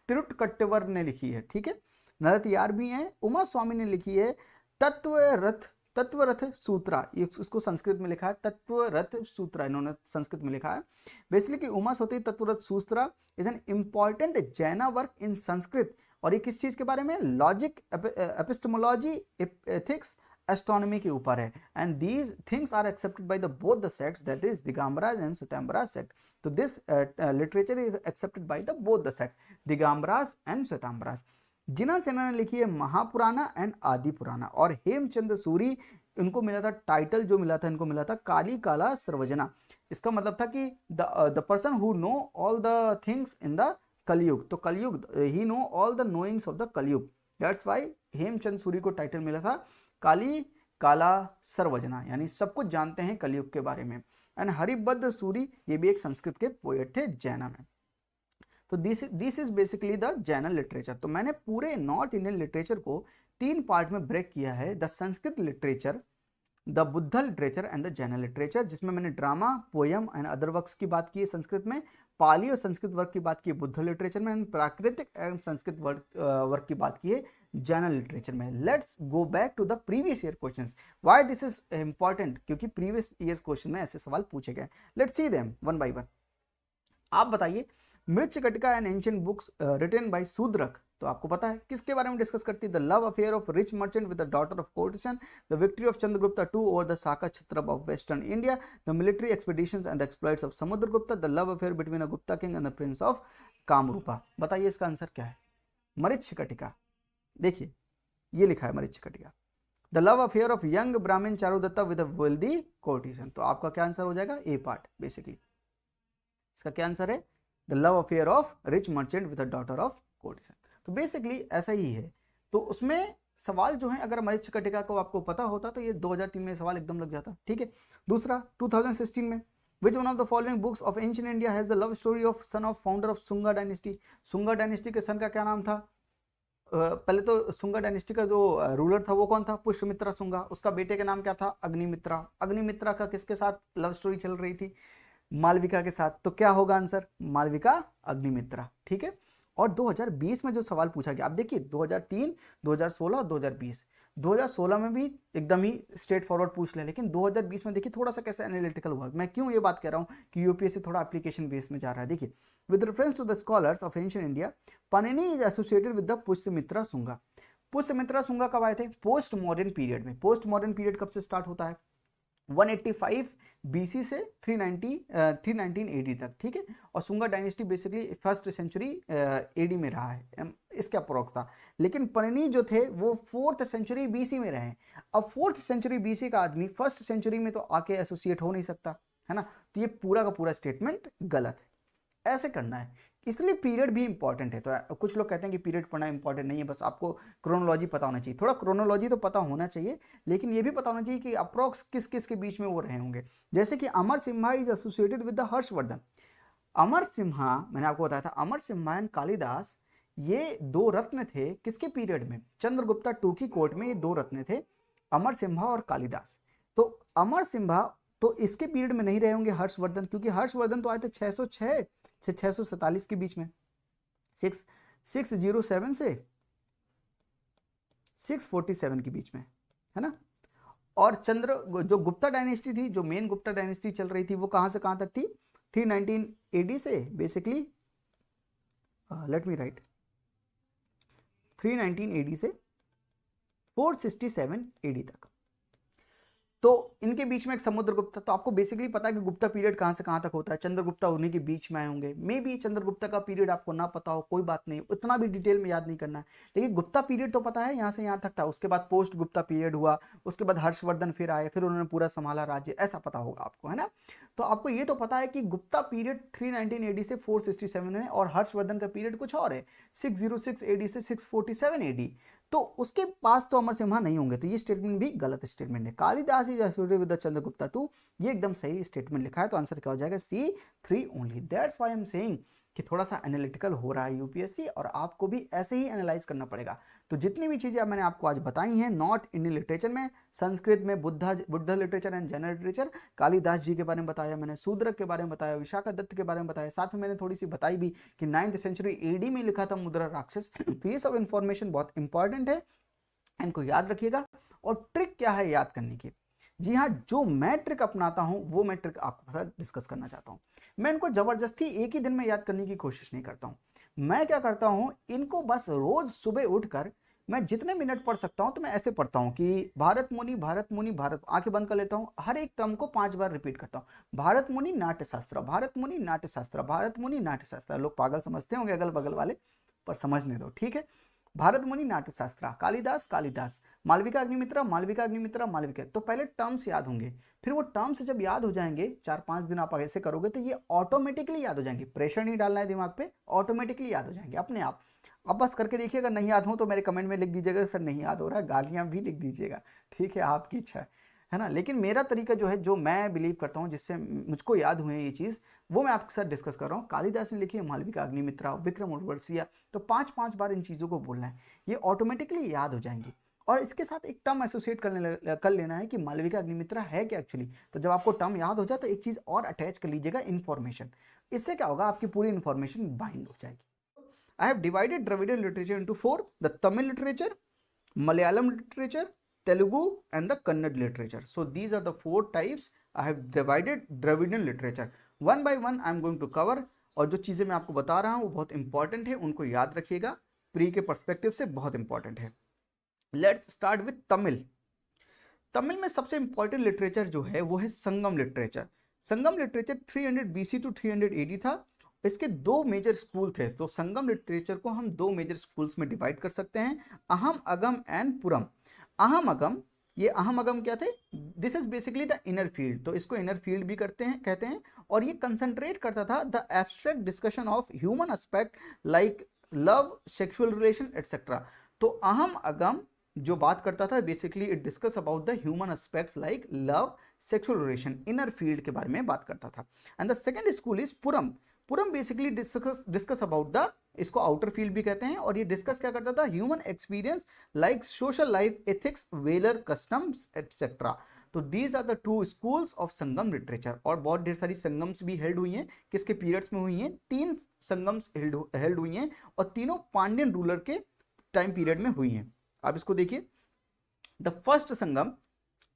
तिरुट्टकट्टेवर ने लिखी है, ठीक है। नरतियार भी हैं। उमा स्वामी ने लिखी है तत्वरथ सूत्रा, इसको संस्कृत में लिखा है तत्वरथ सूत्रा, इन्होंने संस्कृत में लिखा है। बेसिकली कि उमा स्वती तत्वरथ सूत्रा इज एन इंपॉर्टेंट जैना वर्क इन संस्कृत, और ये किस चीज के बारे में, लॉजिक, एपिस्टेमोलॉजी, एथिक्स, एस्ट्रोनॉमी के ऊपर है। And these things are accepted by the both the sects, that is Digambaras and Shvetambara sect. तो this literature is accepted by the both the sect, Digambaras and Shvetambaras. Jinasena ने लिखी है महापुराना एंड आदि पुराना, और हेमचंद सूरी, इनको मिला था टाइटल, जो मिला था इनको मिला था काली काला सर्वजना। इसका मतलब था कि the person who know all the things in the Kalyug, तो Kalyug he know all the knowings of the Kalyug, that's why Hemchand Suri को टाइटल मिला था काली काला सर्वजना, यानी सब कुछ जानते हैं कलयुग के बारे में। एंड हरिभद्र सूरी, ये भी एक संस्कृत के पोएट थे जैना में। तो this is basically the जैनल literature. तो मैंने पूरे नॉर्थ इंडियन लिटरेचर को 3 पार्ट में ब्रेक किया है, the Sanskrit literature, the Buddha literature and the जैनल literature, जिसमें मैंने drama, poem and other works की बात की है संस्कृत में, पाली और संस्कृत वर्क की बात की है बुद्ध लिटरेचर में, प्राकृतिक एंड संस्कृत वर्क की बात की है जैनल लिटरेचर में। Let's go back to the previous year questions. Why this is important, क्योंकि प्रीवियस ईयर क्वेश्चन में ऐसे सवाल पूछे गए। लेट्स सी देम वन बाय वन। आप बताइए, Mrichchhakatika and ancient books written by Shudraka, तो आपको पता है किसके बारे में डिस्कस करती है, the love affair of rich merchant with the daughter of courtesan, the victory of Chandragupta II over the Saka Kshatrap of western India, the military expeditions and the exploits of Samudragupta, the love affair between a Gupta king and the prince of Kamarupa. बताइए इसका आंसर क्या है। मृच्छकटिका, देखिए ये लिखा है Mricchakatika, the love affair of young Brahmin Charudatta with a wealthy कोर्टिसन। तो आपका क्या आंसर हो जाएगा, ए पार्ट। बेसिकली इसका क्या आंसर है, the love affair of rich merchant with the daughter of courtesan. तो बेसिकली ऐसा ही है। तो उसमें सवाल जो है, अगर मृच्छकटिका को आपको पता होता तो ये 2003 में सवाल एकदम लग जाता, ठीक है। दूसरा 2016 में, which one of the following books of ancient India has the love story of son of founder of Sunga dynasty. Sunga dynasty के सन का क्या नाम था, पहले तो सुंगा डायनेस्टी का जो रूलर था वो कौन था, पुष्यमित्रा सुंगा। उसका बेटे का नाम क्या था, अग्निमित्रा। अग्निमित्रा का किसके साथ लव स्टोरी चल रही थी, मालविका के साथ। तो क्या होगा आंसर, मालविका अग्निमित्रा, ठीक है। और 2020 में जो सवाल पूछा गया, आप देखिए 2003, 2016 और 2020, 2016 में भी एकदम ही स्ट्रेट फॉरवर्ड पूछ ले, लेकिन 2020 में देखिए थोड़ा सा कैसे एनालिटिकल हुआ। मैं क्यों ये बात कह रहा हूँ कि यूपीएससी थोड़ा एप्लीकेशन बेस में जा रहा है। देखिए, with reference to the scholars of ancient India, Panini is associated with the Pushyamitra Shunga. Pushyamitra Shunga कब आए थे, पोस्ट मॉडर्न पीरियड में। पोस्ट मॉडर्न पीरियड कब से स्टार्ट होता है, 185 BC से 319 AD तक, ठीक है। और Sunga dynasty basically first century AD में रहा है, इसके अप्रोक्स था। लेकिन पाणिनि जो थे वो 4th सेंचुरी BC में रहे। अब 4th सेंचुरी BC का आदमी 1st सेंचुरी में तो आके एसोसिएट हो नहीं सकता, है ना। तो ये पूरा का पूरा स्टेटमेंट गलत है, ऐसे करना है। इसलिए पीरियड भी इंपॉर्टेंट है। तो कुछ लोग कहते हैं कि पीरियड पढ़ना इंपॉर्टेंट नहीं है, बस आपको क्रोनोलॉजी पता होना चाहिए। थोड़ा क्रोनोलॉजी तो पता होना चाहिए, लेकिन ये भी पता होना चाहिए कि अप्रोक्स किस किस के बीच में वो रहे होंगे। जैसे कि Amar Simha is associated with the Harshavardhana. Amar Simha, मैंने आपको बताया था, अमर सिम्हा एंड कालिदास ये 2 रत्न थे किसके पीरियड में, चंद्रगुप्ता II की कोर्ट में। ये 2 रत्न थे, अमर सिम्हा और कालिदास। तो अमर सिम्हा तो इसके पीरियड में नहीं रहे होंगे हर्षवर्धन, क्योंकि हर्षवर्धन तो आए थे 606 से 647 के बीच में, 607 से 647 के बीच में, है ना। और जो गुप्ता डायनेस्टी थी, जो मेन गुप्ता डायनेस्टी चल रही थी, वो कहां से कहां तक थी, 319 AD से basically, let me right, 319 AD से 467 AD तक। तो इनके बीच में एक समुद्रगुप्त, तो आपको बेसिकली पता है कि गुप्ता पीरियड कहाँ से कहाँ तक होता है, चंद्रगुप्ता उन्हीं के बीच में आए होंगे। मे बी चंद्रगुप्ता का पीरियड आपको ना पता हो, कोई बात नहीं, उतना भी डिटेल में याद नहीं करना है, लेकिन गुप्ता पीरियड तो पता है यहाँ से यहाँ तक था। उसके बाद पोस्ट गुप्ता पीरियड हुआ, उसके बाद हर्षवर्धन फिर आए, फिर उन्होंने पूरा संभाला राज्य, ऐसा पता होगा आपको, है ना। तो आपको ये तो पता है कि गुप्ता पीरियड 319 एडी से 467 है, और हर्षवर्धन का पीरियड कुछ और है, 606 एडी से 647 एडी। तो उसके पास तो अमर सिम्हा नहीं होंगे, तो ये स्टेटमेंट भी गलत स्टेटमेंट है। Kalidas is associated with the Chandragupta too, ये एकदम सही स्टेटमेंट लिखा है, तो आंसर क्या हो जाएगा, C3 only. That's why I am saying कि थोड़ा सा एनालिटिकल हो रहा है यूपीएससी, और आपको भी ऐसे ही एनालाइज करना पड़ेगा। तो जितनी भी चीजें मैंने आपको आज बताई हैं नॉट इंडियन लिटरेचर में, संस्कृत में Buddha literature and general literature, Kalidas ji के बारे में बताया मैंने, शूद्रक के बारे में बताया, विशाखा दत्त के बारे में बताया, साथ में मैंने थोड़ी सी बताई भी कि 9th सेंचुरी एडी में लिखा था मुद्रा राक्षस। तो ये सब इंफॉर्मेशन बहुत इंपॉर्टेंट है, इनको याद रखिएगा। और ट्रिक क्या है याद करने की, जी हाँ, जो मैं ट्रिक अपनाता हूं वो मैं ट्रिक आपके साथ डिस्कस करना चाहता हूं। मैं इनको जबरदस्ती एक ही दिन में याद करने की कोशिश नहीं करता हूं। मैं क्या करता हूं, इनको बस रोज सुबह उठकर मैं जितने मिनट पढ़ सकता हूं तो मैं ऐसे पढ़ता हूं कि भारत मुनि भारत मुनि भारत, आंखें बंद कर लेता हूं, हर एक टर्म को 5 बार रिपीट करता हूं, भारत मुनि नाट्य शास्त्र, भारत मुनि नाट्य शास्त्र, भारत मुनि नाट्य शास्त्र। लोग पागल समझते होंगे अगल बगल वाले, पर समझने दो, ठीक है। भारत मुनि नाट्य शास्त्र, कालिदास कालिदास, मालविका अग्निमित्रा मालविका अग्निमित्रा मालविका। तो पहले टर्म्स याद होंगे, फिर वो टर्म्स जब याद हो जाएंगे, 4-5 दिन आप ऐसे करोगे तो ये ऑटोमेटिकली याद हो जाएंगे, प्रेशर नहीं डालना है दिमाग पे, ऑटोमेटिकली याद हो जाएंगे अपने आप। अब बस करके देखिए, अगर नहीं याद हो तो मेरे कमेंट में लिख दीजिएगा सर नहीं याद हो रहा है, गालियां भी लिख दीजिएगा, ठीक है, आपकी इच्छा है ना। लेकिन मेरा तरीका जो है, जो मैं बिलीव करता हूँ, जिससे मुझको याद हुए ये चीज़, वो मैं आपके साथ डिस्कस कर रहा हूँ। कालिदास ने लिखी है मालविका अग्निमित्रा, विक्रम उर्वशिया, तो 5-5 बार इन चीज़ों को बोलना है, ये ऑटोमेटिकली याद हो जाएंगी। और इसके साथ एक टर्म एसोसिएट कर लेना है कि मालविका अग्निमित्रा है क्या एक्चुअली। तो जब आपको टर्म याद हो जाए तो एक चीज़ और अटैच कर लीजिएगा, इन्फॉर्मेशन। इससे क्या होगा, आपकी पूरी इन्फॉर्मेशन बाइंड हो जाएगी। I have divided Dravidian literature into 4, the Tamil literature, Malayalam literature, Telugu and the Kannada literature. So these are the 4 types I have divided Dravidian literature. One by one I am going to cover, और जो चीज़ें मैं आपको बता रहा हूँ वो बहुत इंपॉर्टेंट है, उनको याद रखिएगा, प्री के पर्सपेक्टिव से बहुत इंपॉर्टेंट है। Let's start with Tamil. Tamil में सबसे इंपॉर्टेंट लिटरेचर जो है वो है Sangam literature. Sangam literature 300 BC to 300 AD था। इसके 2 मेजर स्कूल थे, तो संगम लिटरेचर को हम 2 मेजर स्कूल्स में डिवाइड कर सकते हैं, अहम अगम एंड पुरम। अहम अगम, ये अहम अगम क्या थे, this is basically the inner field, तो इसको इनर फील्ड भी कहते हैं, और ये कंसंट्रेट करता था the abstract discussion of human aspect like love, sexual relation etcetera. तो अहम अगम जो बात करता था, basically it discuss about the human aspects like love, sexual relation, inner field के बारे में बात करता था। And the second school is Puram. Puram basically discuss about the, इसको आउटर फील्ड भी कहते हैं, और ये डिस्कस क्या करता था, human experience like social life, ethics, velar, customs etcetera. तो these are the 2 schools of Sangam literature. और बहुत ढेर सारी संगम्स भी हेल्ड हुई हैं, किसके पीरियड्स में हुई हैं, 3 संगम्स हेल्ड हुई हैं, और तीनों पांड्यन रूलर के टाइम पीरियड में हुई हैं। आप इसको देखिए, द फर्स्ट संगम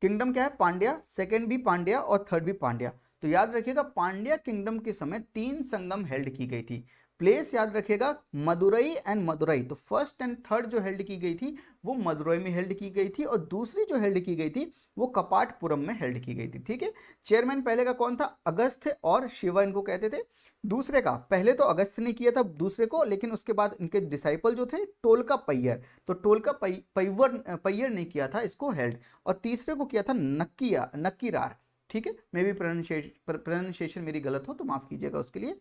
किंगडम क्या है, पांड्या, सेकेंड भी पांड्या और थर्ड भी पांड्या। तो याद रखिएगा पांड्या किंगडम के समय 3 संगम हेल्ड की गई थी। प्लेस याद रखिएगा मदुरई एंड मदुरई, तो फर्स्ट एंड थर्ड जो हेल्ड की गई थी वो मदुरई में हेल्ड की गई थी, और दूसरी जो हेल्ड की गई थी वो कपाटपुरम में हेल्ड की गई थी, ठीक है। चेयरमैन पहले का कौन था, अगस्त्य और शिवा इनको कहते थे। दूसरे का, पहले तो अगस्त्य ने किया था दूसरे को, लेकिन उसके बाद इनके डिसाइपल जो थे टोलका पय्यर, तो टोलका पय्यर ने किया था इसको हेल्ड, और तीसरे को किया था नक्कीरार, ठीक है। मे भी प्रोनाउंसिएशन मेरी गलत हो तो माफ कीजिएगा उसके लिए।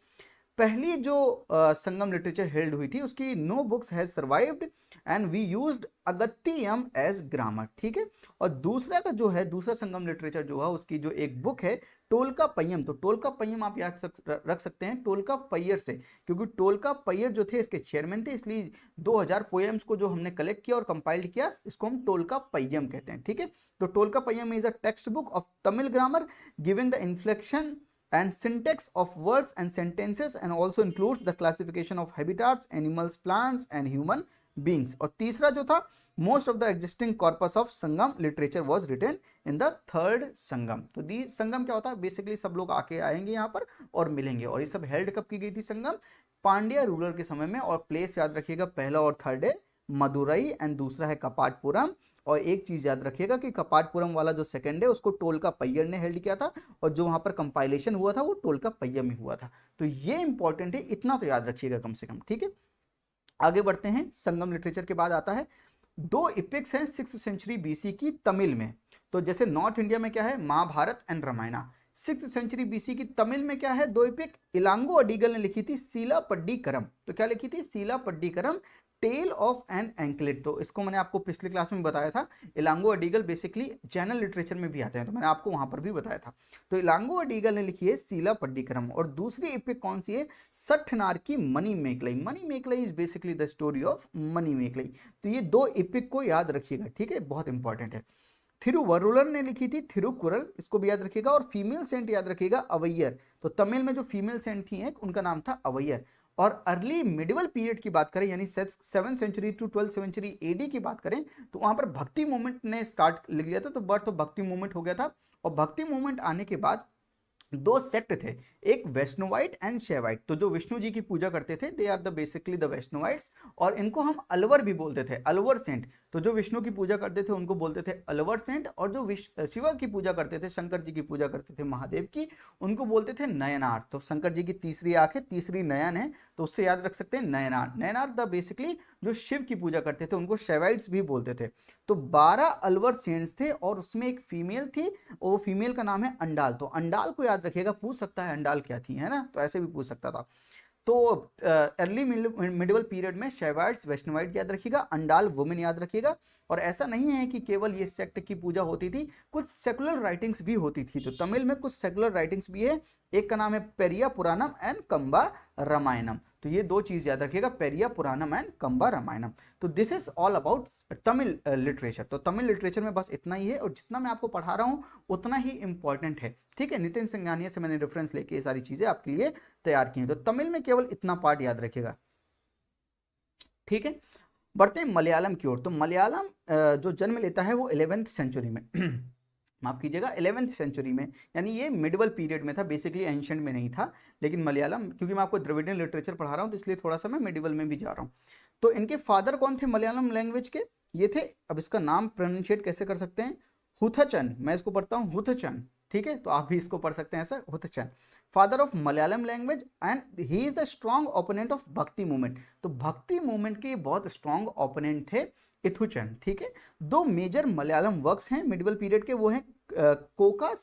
पहली जो संगम लिटरेचर हेल्ड हुई थी उसकी no books has survived and we used Agattiyam as grammar, ठीक है। और दूसरा का जो है, दूसरा संगम लिटरेचर जो है उसकी जो एक बुक है टोलका पय्यम, तो टोलका पय्यम आप याद रख सकते हैं टोलका पय्यर से, क्योंकि टोलका पय्यर जो थे इसके चेयरमैन थे, इसलिए 2000 पोएम्स को जो हमने कलेक्ट किया और कंपाइल्ड किया इसको हम टोलका पय्यम कहते हैं, ठीक है। तो Tolkappiyam is a textbook of Tamil grammar giving the inflection and syntax of words and sentences and also includes the classification of habitats, animals, plants and human beings। और तीसरा जो था, most of the existing corpus of Sangam literature was written in the third संगम। तो दी संगम क्या होता है, बेसिकली सब लोग आके आएंगे यहाँ पर और मिलेंगे, और ये सब हेल्ड कब की गई थी संगम, पांड्या रूलर के समय में। और प्लेस याद रखिएगा, पहला और थर्ड है मदुरई एंड दूसरा है कपाटपुरम। और एक चीज याद रखिएगा कि कपाटपुरम वाला जो सेकंड है उसको टोलका पय्यर ने हेल्ड किया था, और जो वहां पर कंपाइलेशन हुआ था वो टोलका पय्यर में हुआ था। तो ये इंपॉर्टेंट है, इतना तो याद रखिएगा कम से कम, ठीक है। आगे बढ़ते हैं, संगम लिटरेचर के बाद आता है दो इपिक्स हैं 6th सेंचुरी बीसी की तमिल में। तो जैसे नॉर्थ इंडिया में क्या है, Mahabharat and Ramayana. 6th century BC की तमिल में क्या है, दो इपिक इलांगो अडिगल ने लिखी थी, सीलापड्डीकरम। तो क्या लिखी थी, सीलापड्डीकरम, टेल ऑफ एन एंकलेट। तो इसको मैंने आपको पिछले क्लास में बताया था। इलांगो अडिगल बेसिकली जैनल लिटरेचर में भी आते हैं, तो मैंने आपको वहां पर भी बताया था। तो इलांगो अडिगल ने लिखी है सीलापड्डीकरम। और दूसरी इपिक कौन सी है, सठनार की Manimekalai. Manimekalai is basically the story of Manimekalai. तो ये दो इपिक को याद रखिएगा, ठीक है, बहुत इंपॉर्टेंट है। थिरुवरुलर ने लिखी थी थिरुकुरल, इसको भी याद रखिएगा। और फीमेल सेंट याद रखिएगा अवैयर। तो तमिल में जो फीमेल सेंट थी एक, उनका नाम था अवैयर। और अर्ली मिडिवल पीरियड की बात करें, यानी 7th century to 12th century AD की बात करें, तो वहां पर भक्ति मूवमेंट ने स्टार्ट लिख लिया था। तो बर्थ ऑफ भक्ति मूवमेंट हो गया था। और भक्ति मूवमेंट आने के बाद दो सेक्ट थे, एक वैष्णवाइट एंड शैवाइट। तो जो विष्णु जी की पूजा करते थे, they are the basically the Vaishnavites. और इनको हम अलवर भी बोलते थे, अलवर सेंट। तो जो विष्णु की पूजा करते थे उनको बोलते थे अलवर सेंट। और जो शिवा की पूजा करते थे, शंकर जी की पूजा करते थे महादेव की, उनको बोलते थे नयनार। तो शंकर जी की तीसरी आंख है, तीसरी नयन है, तो उससे याद रख सकते हैं नयनार। नयनार द बेसिकली जो शिव की पूजा करते थे उनको शैवाइट्स भी बोलते थे। तो 12 अलवर सेंट्स थे, और उसमें एक फीमेल थी, और वो फीमेल का नाम है अंडाल। तो अंडाल को याद रखिएगा, पूछ सकता है अंडाल क्या थी, है ना, तो ऐसे भी पूछ सकता था। तो अर्ली मिडिवल पीरियड में शैवाइट्स, वैष्णवाइट याद रखिएगा, अंडाल वुमेन याद रखिएगा। और ऐसा नहीं है कि केवल ये सेक्ट की पूजा होती थी, कुछ सेकुलर राइटिंग्स भी होती थी। तो तमिल में कुछ सेकुलर राइटिंग्स भी है, एक का नाम है पेरिया पुराणम एंड कंबा रामायणम। तो ये दो चीज याद रखिएगा, पेरिया पुराणम एंड कंबा रामायणम। तो this is all about Tamil literature. तो तमिल लिटरेचर में बस इतना ही है, और जितना मैं आपको पढ़ा रहा हूँ उतना ही इंपॉर्टेंट है, ठीक है। नितिन सिंघानिया से मैंने रेफरेंस लेके ये सारी चीजें आपके लिए तैयार की हैं। तो तमिल में केवल इतना पार्ट याद रखिएगा, ठीक है। बढ़ते हैं मलयालम की ओर। तो मलयालम जो जन्म लेता है वो 11th सेंचुरी में माफ कीजिएगा 11th सेंचुरी में, यानी ये मिडिवल पीरियड में था, बेसिकली एंशिएंट में नहीं था। लेकिन मलयालम, क्योंकि मैं आपको द्रविडियन लिटरेचर पढ़ा रहा हूँ, तो इसलिए थोड़ा सा मैं मिडिवल में भी जा रहा हूँ। तो इनके फादर कौन थे मलयालम लैंग्वेज के, ये थे, अब इसका नाम प्रोनाउंशिएट कैसे कर सकते हैं, हुथचन। मैं इसको पढ़ता हूँ हुथचन, ठीक है, तो आप भी इसको पढ़ सकते हैं ऐसा, हुथचन। Father of Malayalam language, and he is the strong opponent of bhakti movement. तो भक्ति मूवमेंट के बहुत स्ट्रॉन्ग ओपोनेंट थे इथुचन, ठीक है। दो मेजर मलयालम वर्क्स हैं मिडिवल पीरियड के, वो हैं कोका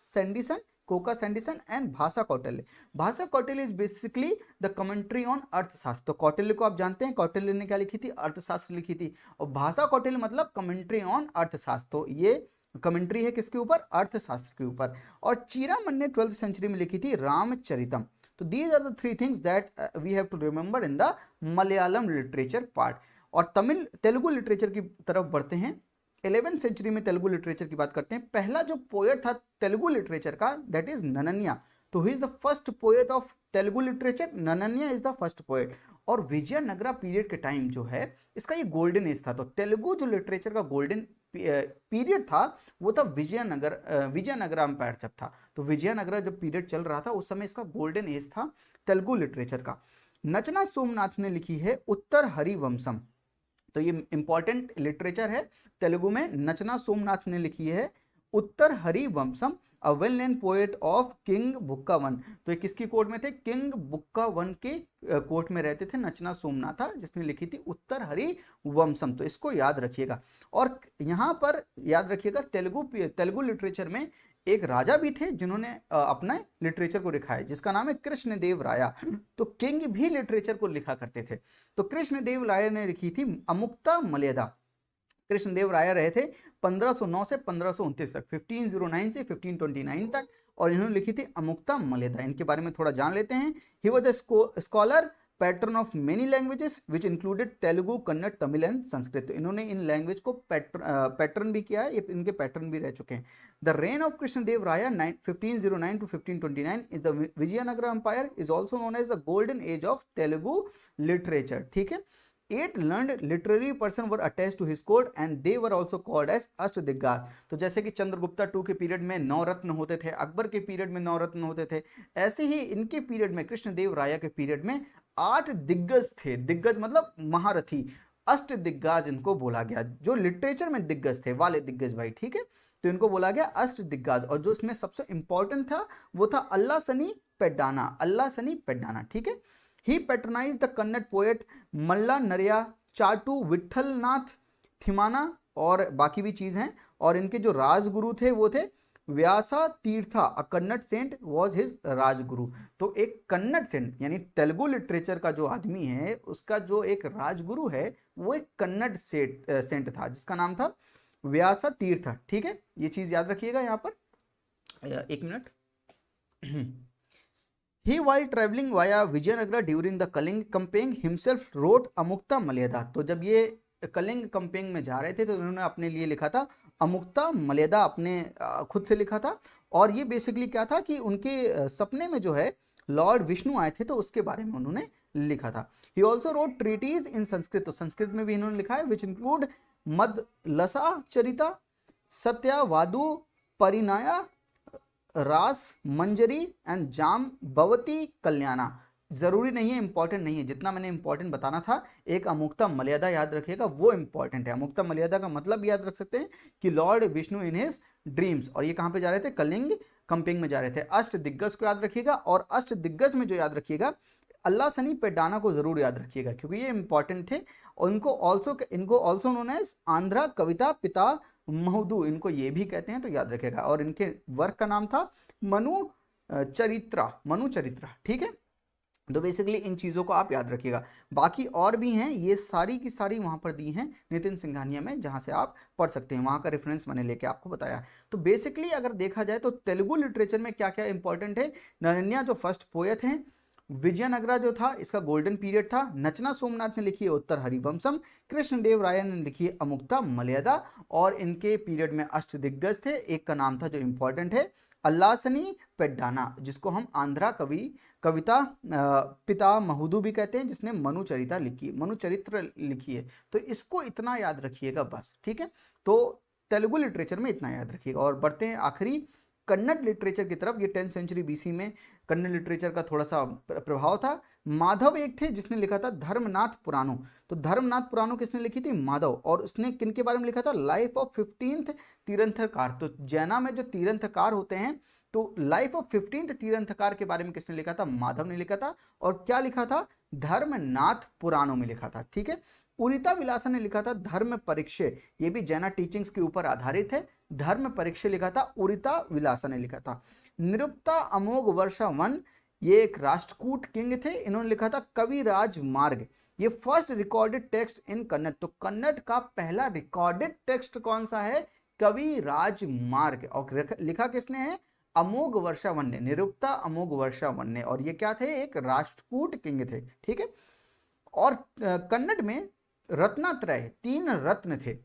सैंडिसन एंड भाषा कौटिल्य। भाषा Kautilya is basically the commentary on अर्थशास्त्र। तो कौटिल्य को आप जानते हैं, कौटिल्य ने क्या लिखी थी, अर्थशास्त्र लिखी थी। और भाषा कौटिल्य मतलब कमेंट्री ऑन अर्थशास्त्र। तो ये कमेंट्री है किसके ऊपर, अर्थशास्त्र के ऊपर। और चीरामन ने 12th सेंचुरी में लिखी थी रामचरितम। तो these are the three things that we have to remember in the Malayalam literature part. और तेलुगु लिटरेचर की तरफ बढ़ते हैं। 11th सेंचुरी में तेलुगु लिटरेचर की बात करते हैं। पहला जो पोएट था तेलुगु लिटरेचर का, दैट इज ननन्या। तो he is the first poet of Telugu literature, Nannaya is the first poet. और विजयनगरा पीरियड के टाइम जो है इसका ये गोल्डन एज था। तो तेलुगु जो लिटरेचर का गोल्डन पीरियड था वो था विजयनगरा एम्पायर जब था। तो विजयनगरा जब पीरियड चल रहा था उस समय इसका गोल्डन एज था तेलुगु लिटरेचर का। नचना सोमनाथ ने लिखी है उत्तर हरिवंशम। तो ये इंपॉर्टेंट लिटरेचर है तेलुगु में। नचना सोमनाथ ने लिखी है Uttara Harivamsham, a well known poet of king Bukka one. तो ये किसकी कोर्ट में थे, किंग बुक्का वन के कोर्ट में रहते थे नचना सोमनाथ, जिसने लिखी थी उत्तर हरिवंशम। तो इसको याद रखिएगा। और यहाँ पर याद रखिएगा तेलुगु लिटरेचर में एक राजा भी थे जिन्होंने अपना लिटरेचर को लिखा है, जिसका नाम है कृष्णदेव राया। तो किंग भी लिटरेचर को लिखा करते थे। तो कृष्णदेव राय ने लिखी थी अमुक्ता मलयदा। कृष्णदेव राय रहे थे 1509 से 1529 तक, 1509 से 1529 तक। और इन्होंने लिखी थी अमुक्ता मलयदा। इनके बारे में थोड़ा जान लेते हैं। He was a scholar, pattern of many languages which included Telugu, Kannada, Tamil and Sanskrit. तो इन्होंने इन लैंग्वेज को पैटर्न भी किया है, ये इनके पैटर्न भी रह चुके हैं। The reign of Krishnadev Rai 1509 to 1529 is the Vijayanagara empire, is also known as the golden age of Telugu literature, ठीक है। 8 learned literary person were attached to his court and they were also called as अष्टदिग्गज। तो जैसे कि चंद्रगुप्ता 2 के पीरियड में 9 रत्न होते थे, अकबर के पीरियड में 9 रत्न होते थे, ऐसे ही इनके पीरियड में कृष्णदेव राय के पीरियड में 8 दिग्गज थे। दिग्गज मतलब महारथी, अष्ट दिग्गज इनको बोला गया, जो लिटरेचर में दिग्गज थे, वाले दिग्गज भाई, ठीक है, तो इनको बोला गया अष्ट दिग्गज। और जो इसमें सबसे इंपॉर्टेंट था वो था अल्लासनी पेड्डाना, अल्लासनी पेड्डाना, ठीक है। ही पैट्रोनाइज द कन्नड़ पोएट मल्ला नरिया चाटू विठलनाथ थिमाना और बाकी भी चीज हैं। और इनके जो राजगुरु थे वो थे Vyasa Tirtha, a Kannada saint was his rajguru. तो एक कन्नड़ सेंट यानी तेलुगु लिटरेचर का जो आदमी है उसका जो एक राजगुरु है वो एक कन्नड़ सेंट था जिसका नाम था व्यासा तीर्थ, ठीक है, ये चीज याद रखिएगा यहाँ पर। एक minute. He while traveling via Vijayanagara during the Kalinga campaign himself wrote अमुक्ता मलयदा। तो जब ये कलिंग कैंपेन में जा रहे थे तो उन्होंने अपने लिए लिखा था अमुक्ता मलयदा, अपने खुद से लिखा था। और ये बेसिकली क्या था कि उनके सपने में जो है लॉर्ड विष्णु आए थे तो उसके बारे में उन्होंने लिखा था। ही ऑल्सो रोट ट्रीटीज इन संस्कृत, तो संस्कृत में भी इन्होंने लिखा है, विच इंक्लूड मद लसा चरिता, सत्यावादु परिनाया, रास मंजरी एंड जाम भवती कल्याणा। जरूरी नहीं है, इंपॉर्टेंट नहीं है, जितना मैंने इंपॉर्टेंट बताना था एक अमुक्ता मलयदा याद रखिएगा, वो इंपॉर्टेंट है। अमुक्ता मलयदा का मतलब याद रख सकते हैं कि Lord Vishnu in his dreams, और ये कहां पे जा रहे थे, कलिंग कंपिंग में जा रहे थे। अष्ट दिग्गज को याद रखिएगा, और अष्ट दिग्गज में जो याद रखिएगा अल्लासनी पेड्डाना को जरूर याद रखिएगा क्योंकि ये इंपॉर्टेंट थे। और इनको ऑल्सो नोन एज आंध्रा कविता पिता महुदू, इनको ये भी कहते हैं, तो याद रखेगा। और इनके वर्क का नाम था मनु चरित्रा, ठीक है। तो बेसिकली इन चीज़ों को आप याद रखिएगा। बाकी और भी हैं, ये सारी की सारी वहाँ पर दी हैं नितिन सिंघानिया में, जहाँ से आप पढ़ सकते हैं, वहाँ का रेफरेंस मैंने लेके आपको बताया। तो बेसिकली अगर देखा जाए तो तेलुगु लिटरेचर में क्या क्या इंपॉर्टेंट है, नरण्या जो फर्स्ट पोएट हैं, विजयनगरा जो था इसका गोल्डन पीरियड था, नचना सोमनाथ ने लिखी है उत्तर हरिवंशम, कृष्णदेव राय ने लिखी है अमुक्ता मलयदा, और इनके पीरियड में अष्ट दिग्गज थे। एक का नाम था जो इंपॉर्टेंट है अल्लासनी पेड्डाना, जिसको हम आंध्रा कविता पिता महुदू भी कहते हैं, जिसने मनु चरित्र लिखी है। तो इसको इतना याद रखिएगा बस, ठीक है। तो तेलुगु लिटरेचर में इतना याद रखिएगा। और बढ़ते हैं आखिरी कन्नड़ लिटरेचर की तरफ। ये 10th सेंचुरी बीसी में कन्नड़ लिटरेचर का थोड़ा सा प्रभाव था। माधव एक थे जिसने लिखा था धर्मनाथ पुराणो। तो धर्मनाथ पुराणो किसने लिखी थी, माधव। और उसने किन के बारे में लिखा था, लाइफ ऑफ 15th तीर्थंकर। तो जैना में जो तीर्थंकर होते हैं तो लाइफ ऑफ 15th तीर्थंकर के बारे में किसने लिखा था, माधव ने लिखा था। और क्या लिखा था, धर्मनाथ पुराणो में लिखा था, ठीक है। उरिता विलासा ने लिखा था धर्म परीक्षे, ये भी जैना टीचिंग्स के ऊपर आधारित है। धर्म परीक्षे लिखा था उरिता विलासा ने लिखा था। निरुक्ता अमोघ वर्षा वन, ये एक राष्ट्रकूट किंग थे, इन्होंने लिखा था कविराज मार्ग। ये first recorded text in Kannada. तो कन्नड़ का पहला रिकॉर्डेड टेक्स्ट कौन सा है, कविराज मार्ग। और लिखा किसने है, अमोघ वर्षा वन ने, निरुक्ता अमोघ वर्षा वन ने। और ये क्या थे, एक राष्ट्रकूट किंग थे, ठीक है। और कन्नड़ में रत्नात्रय 3 रत्न थे,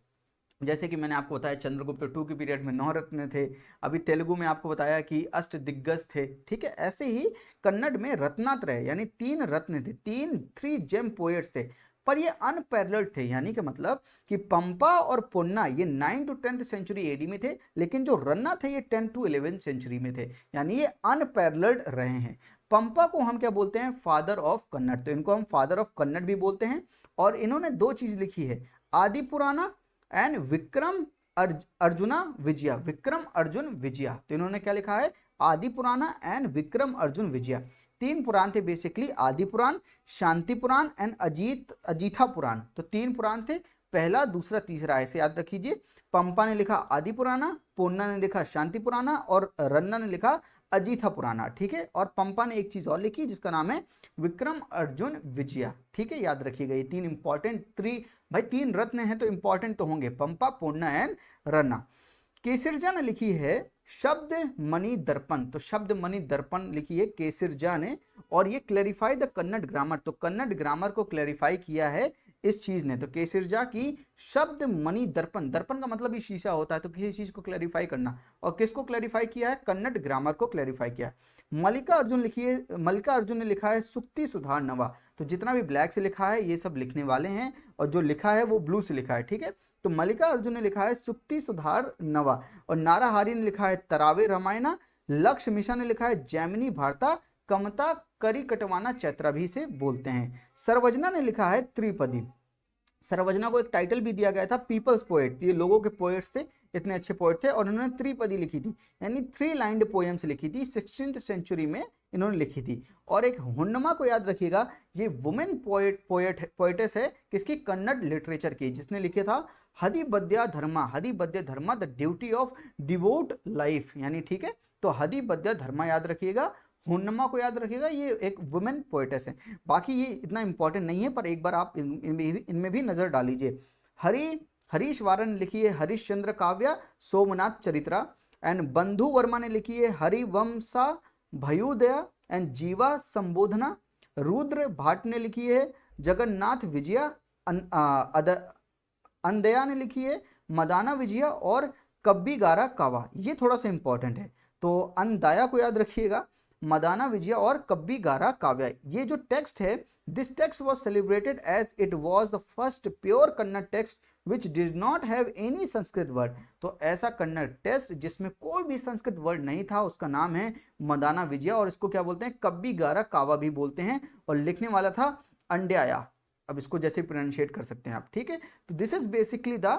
जैसे कि मैंने आपको बताया चंद्रगुप्त टू के पीरियड में 9 रत्न थे। अभी तेलुगु में आपको बताया कि अष्ट दिग्गज थे, ठीक है। ऐसे ही कन्नड़ में रत्नात्रय यानी 3 रत्न थे, 3 जेम पोएट्स थे। पर ये अनपैरेलल्ड थे, यानी कि मतलब कि पंपा और पोन्ना ये 9th to 10th century AD में थे, लेकिन जो रन्ना थे ये 10th to 11th सेंचुरी में थे, यानी ये अनपैरेलल्ड रहे हैं। पंपा को हम क्या बोलते हैं, फादर ऑफ कन्नड़। तो इनको हम फादर ऑफ कन्नड़ भी बोलते हैं। और इन्होंने 2 चीज लिखी है, आदि पुराना एंड विक्रम अर्जुना विजया, विक्रम अर्जुन विजया। तो इन्होंने क्या लिखा है, आदि पुराना एंड विक्रम अर्जुन विजया। 3 पुराण थे बेसिकली, आदि पुराण, शांति पुराण एंड अजीथा पुराण। तो 3 पुराण थे, पहला दूसरा तीसरा, ऐसे याद रखिए। पंपा ने लिखा आदि पुराना, पोन्ना ने लिखा शांति पुराना और रन्ना ने लिखा अजीथा पुराना, ठीक है। और पंपा ने एक चीज और लिखी जिसका नाम है विक्रम अर्जुन विजया, ठीक है, याद रखिएगा। ये 3 इंपॉर्टेंट, भाई 3 रत्न हैं तो इंपॉर्टेंट तो होंगे, पंपा पोन्ना एंड रन्ना। केसरजा ने लिखी है शब्द मणि दर्पण। तो शब्द मणि दर्पण लिखी है केसरजा ने, और ये क्लैरिफाई द कन्नड़ ग्रामर। तो कन्नड़ ग्रामर को क्लैरिफाई किया है इस चीज ने। तो केसरजा की शब्द मणि दर्पण, दर्पण का मतलब ही शीशा होता है, तो किसी चीज को क्लैरिफाई करना। और किसको क्लैरिफाई किया है, कन्नड़ ग्रामर को क्लैरिफाई किया है। मल्लिका अर्जुन ने लिखा है सुक्ति सुधार नवा। तो जितना भी ब्लैक से लिखा है ये सब लिखने वाले हैं, और जो लिखा है वो ब्लू से लिखा है, ठीक है। तो मल्लिका अर्जुन ने लिखा है सुक्ति सुधार नवा, और नाराहारी ने लिखा है तरावे रामायणा, लक्ष्य मिश्रा ने लिखा है जैमिनी भारता, कमता करी कटवाना चैत्रा भी से बोलते हैं। सर्वजना ने लिखा है त्रिपदी। सर्वजना को एक टाइटल भी दिया गया था पीपल्स पोएट, ये लोगों के पोएट्स थे, इतने अच्छे पोएट थे, और इन्होंने त्रिपदी लिखी थी, यानी 3 लाइन्ड पोएम्स लिखी थी, 16th सेंचुरी में इन्होंने लिखी थी। और एक हुन्नमा को याद रखिएगा, ये वुमेन पोएटेस है किसकी, कन्नड़ लिटरेचर की, जिसने लिखे था Hadibadeya Dharma the duty of devote life, यानी ठीक है, तो हदिबद्या धर्मा याद रखिएगा, हुन्नमा को याद रखिएगा, ये एक वुमेन पोएटेस है। बाकी ये इतना इंपॉर्टेंट नहीं है, पर एक बार आप इनमें भी नजर डालीजिए। हरीश वारा ने लिखी है हरिश्चंद्र काव्य सोमनाथ चरित्रा, एंड बंधु वर्मा ने लिखी है हरिवंशा भयुदया एंड जीवा संबोधना, रुद्र भाट ने लिखी है जगन्नाथ विजया, अंदया ने लिखी है मदाना विजया और कब्बीगारा कावा। ये थोड़ा सा इंपॉर्टेंट है, तो अंदाया को याद रखिएगा, मदाना विजया और कब्बीगारा काव्य। ये जो टेक्स्ट है, this text was celebrated as it was the first pure Kannada text which did not have any Sanskrit word. तो ऐसा कन्नड़ टेक्स्ट जिसमें कोई भी संस्कृत वर्ड नहीं था, उसका नाम है मदाना विजया, और इसको क्या बोलते हैं, कब्बीगारा कावा भी बोलते हैं, और लिखने वाला था अंड्याया। अब इसको जैसे प्रोनाउंशिएट कर सकते हैं आप, ठीक है। तो this is basically the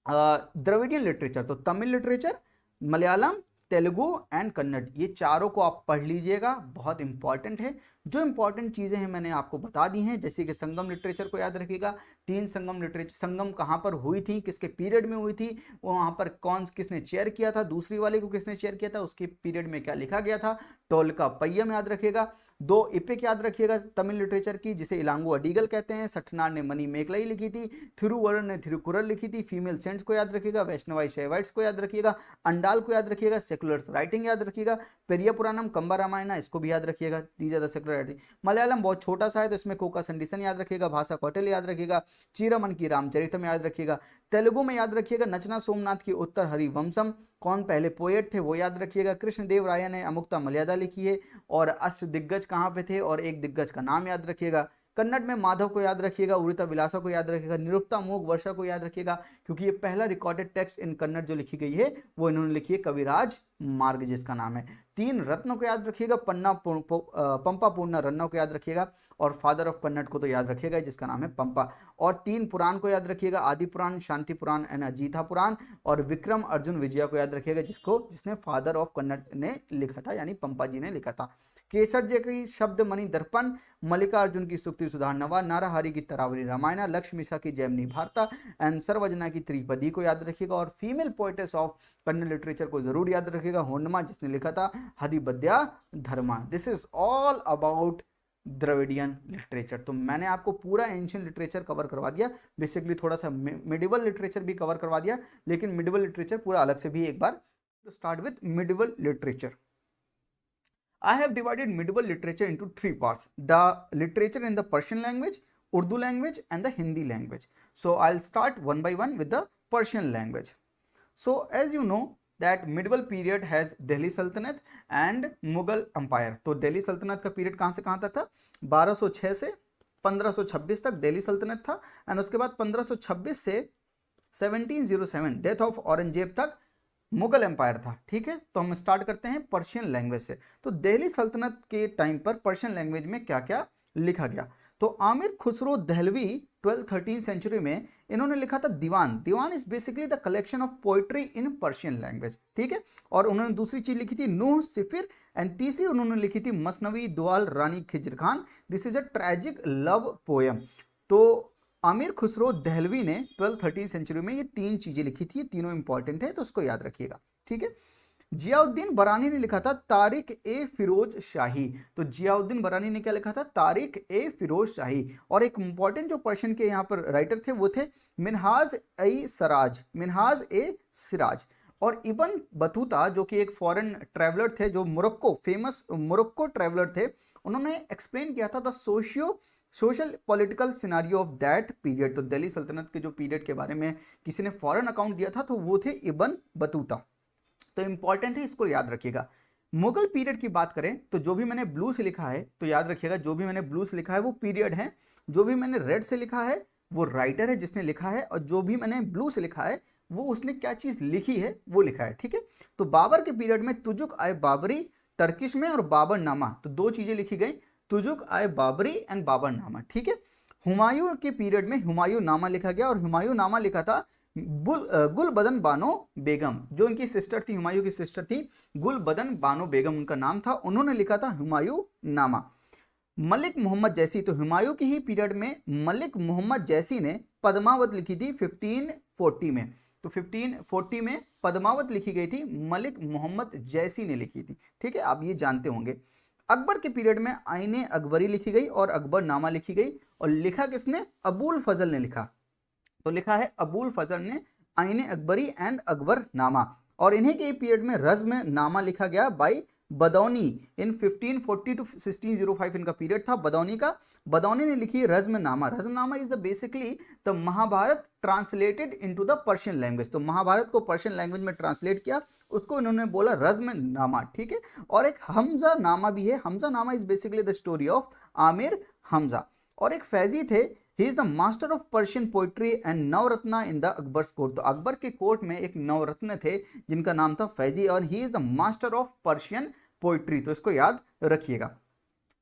Dravidian literature, तो तमिल लिटरेचर, मलयालम, तेलुगु एंड कन्नड़, ये चारों को आप पढ़ लीजिएगा, बहुत इंपॉर्टेंट है। जो इंपॉर्टेंट चीज़ें हैं मैंने आपको बता दी हैं, जैसे कि संगम लिटरेचर को याद रखिएगा, 3 संगम लिटरेचर, संगम कहाँ पर हुई थी, किसके पीरियड में हुई थी, वहाँ पर किसने चेयर किया था, दूसरी वाले को किसने चेयर किया था, उसके पीरियड में क्या लिखा गया था, टोलका पय्यम याद रखिएगा, 2 इपिक याद रखिएगा तमिल लिटरेचर की, जिसे इलांगो अडीगल कहते हैं, सठनार ने मनी मेकलाई लिखी थी, थिरुवरन ने थिरुकुरल लिखी थी, फीमेल सेंट्स को याद रखिएगा, वैष्णवाई शैवाइट्स को याद रखिएगा, अंडाल को याद रखिएगा, सेकुलर राइटिंग याद रखिएगा, पेरिया पुराणम, कंबा रामायण, इसको भी याद रखिएगा, these are the secular writing. Malayalam बहुत छोटा सा है, तो इसमें कोका संडिसन याद रखिएगा, भाषा कौटिल्य याद रखिएगा, चीरमन की रामचरितम याद रखिएगा, तेलुगु में याद रखिएगा नचना सोमनाथ की उत्तर हरिवंशम, कौन पहले पोएट थे वो याद रखिएगा, कृष्णदेव राय ने अमुक्ता मर्यादा लिखी है, और अष्ट दिग्गज कहाँ पे थे, और एक दिग्गज का नाम याद रखिएगा। कन्नड़ में माधव को याद रखिएगा, उड़िता विलासा को याद रखिएगा, निरुक्ता मोग वर्षा को याद रखिएगा, क्योंकि ये पहला रिकॉर्डेड टेक्स्ट इन कन्नड़ जो लिखी गई है वो इन्होंने लिखी है कविराज मार्ग, जिसका नाम है। 3 रत्नों को याद रखिएगा, पंपा पूर्णा रन्ना को याद रखिएगा, और फादर ऑफ कन्नड़ को तो याद रखिएगा, जिसका नाम है पंपा। और 3 पुराण को याद रखिएगा, आदि पुराण, शांति पुराण एंड अजीथा पुराण, और विक्रम अर्जुन विजया को याद रखिएगा, जिसने फादर ऑफ कन्नड़ ने लिखा था, यानी पंपा जी ने लिखा था। केसर जी की शब्द मणि दर्पण, मल्लिकार्जुन की सुक्ति सुधार नवा, नाराहारी की तरावरी रामायण, लक्ष्मीसा की जैमिनी भारता एंड सर्वजना की त्रिपदी को याद रखिएगा, और female poetess of Kannada literature को जरूर याद रखिएगा, होन्नमा जिसने लिखा था Hadibadeya Dharma. This is all about Dravidian literature. तो मैंने आपको पूरा एंशियंट लिटरेचर कवर करवा दिया, बेसिकली थोड़ा सा मिडिवल लिटरेचर भी कवर करवा दिया, लेकिन मिडिवल लिटरेचर पूरा अलग से भी एक बार। To start with medieval literature, I have divided medieval literature into 3 parts: the literature in the Persian language, Urdu language and the Hindi language. So I'll start one by one with the Persian language. So as you know that medieval period has Delhi Sultanate and Mughal Empire. तो दिल्ली सल्तनत का पीरियड कहाँ से कहाँ तक था, 1206 से 1526 तक दिल्ली सल्तनत था, एंड उसके बाद 1526 से 1707 डेथ ऑफ औरंगजेब तक मुगल एम्पायर था। ठीक है, तो हम स्टार्ट करते हैं पर्शियन लैंग्वेज से। तो दिल्ली सल्तनत के टाइम पर पर्शियन लैंग्वेज में क्या क्या लिखा गया, तो आमिर खुसरो दहलवी 12th-13th सेंचुरी में इन्होंने लिखा था दीवान। Diwan is basically the collection of poetry in Persian language. ठीक है, और उन्होंने दूसरी चीज लिखी थी नूह सिफिर, एंड तीसरी उन्होंने लिखी थी Masnavi Duval Rani Khizr Khan. This is a tragic love poem. तो आमिर खुसरो दहलवी ने 12th-13th सेंचुरी में ये 3 चीजें लिखी थी, तीनों इंपॉर्टेंट है, तो उसको याद रखिएगा। ठीक है, जियाउद्दीन बरानी ने लिखा था तारिक ए फिरोज शाही। तो जियाउद्दीन बरानी ने क्या लिखा था, तारिक ए फिरोज शाही। और एक इंपॉर्टेंट जो पर्शियन के यहाँ पर राइटर थे वो थे मिनहाज ए सराज, मिनहाज ए सिराज। और इब्न बतूता जो कि एक फॉरेन ट्रैवलर थे, जो मोरक्को फेमस मोरक्को ट्रैवलर थे, उन्होंने एक्सप्लेन किया था the social political scenario of that period. तो दिल्ली सल्तनत के जो पीरियड के बारे में किसी ने फॉरेन अकाउंट दिया था, तो वो थे इब्न बतूता। तो इंपॉर्टेंट है, इसको याद रखिएगा। मुगल पीरियड की बात करें तो जो भी मैंने ब्लू से लिखा है, तो याद रखिएगा जो भी मैंने ब्लू से लिखा है वो पीरियड है, जो भी मैंने रेड से लिखा है वो राइटर है जिसने लिखा है, और जो भी मैंने ब्लू से लिखा है वो उसने क्या चीज लिखी है वो लिखा है। ठीक है, तो बाबर के पीरियड में तुजुक आए बाबरी टर्किश में और बाबरनामा, तो 2 चीजें लिखी गई, तुजुक आए बाबरी एंड बाबरनामा। ठीक है, हुमायूं के पीरियड में हुमायूं नामा लिखा गया, और हुमायूं नामा लिखा था गुलबदन बानो बेगम, जो उनकी सिस्टर थी, हुमायूं की सिस्टर थी गुलबदन बानो बेगम उनका नाम था, उन्होंने लिखा था हुमायूं नामा। मलिक मोहम्मद जैसी, तो हुमायूं की ही पीरियड में मलिक मोहम्मद जैसी ने पद्मावत लिखी थी 1540 में। तो 1540 में पद्मावत लिखी गई थी, मलिक मोहम्मद जैसी ने लिखी थी। ठीक है, आप ये जानते होंगे। अकबर के पीरियड में आईने अकबरी लिखी गई और अकबरनामा लिखी गई, और लिखा किसने? अबुल फजल ने लिखा। तो लिखा है अबुल फजल ने आईने अकबरी एंड अकबरनामा। और इन्हीं के पीरियड में रज़्म नामा लिखा गया बाई बदौनी इन 1540 टू 1605 इनका पीरियड था बदौनी का। बदौनी ने लिखी रज़्म नामा। Razmnama is the basically the Mahabharat translated into the Persian language. तो महाभारत को पर्शियन लैंग्वेज में ट्रांसलेट किया, उसको इन्होंने बोला रज़्म नामा। ठीक है, और एक हमजा नामा भी है। हमजा नामा is basically the story of Aamir Hamza. और एक फैजी थे, ही is the master of Persian poetry and Navratna in the Akbar's court. तो अकबर के कोर्ट में एक नवरत्न थे जिनका नाम था फैजी, और ही is the master of Persian poetry. तो इसको याद रखिएगा।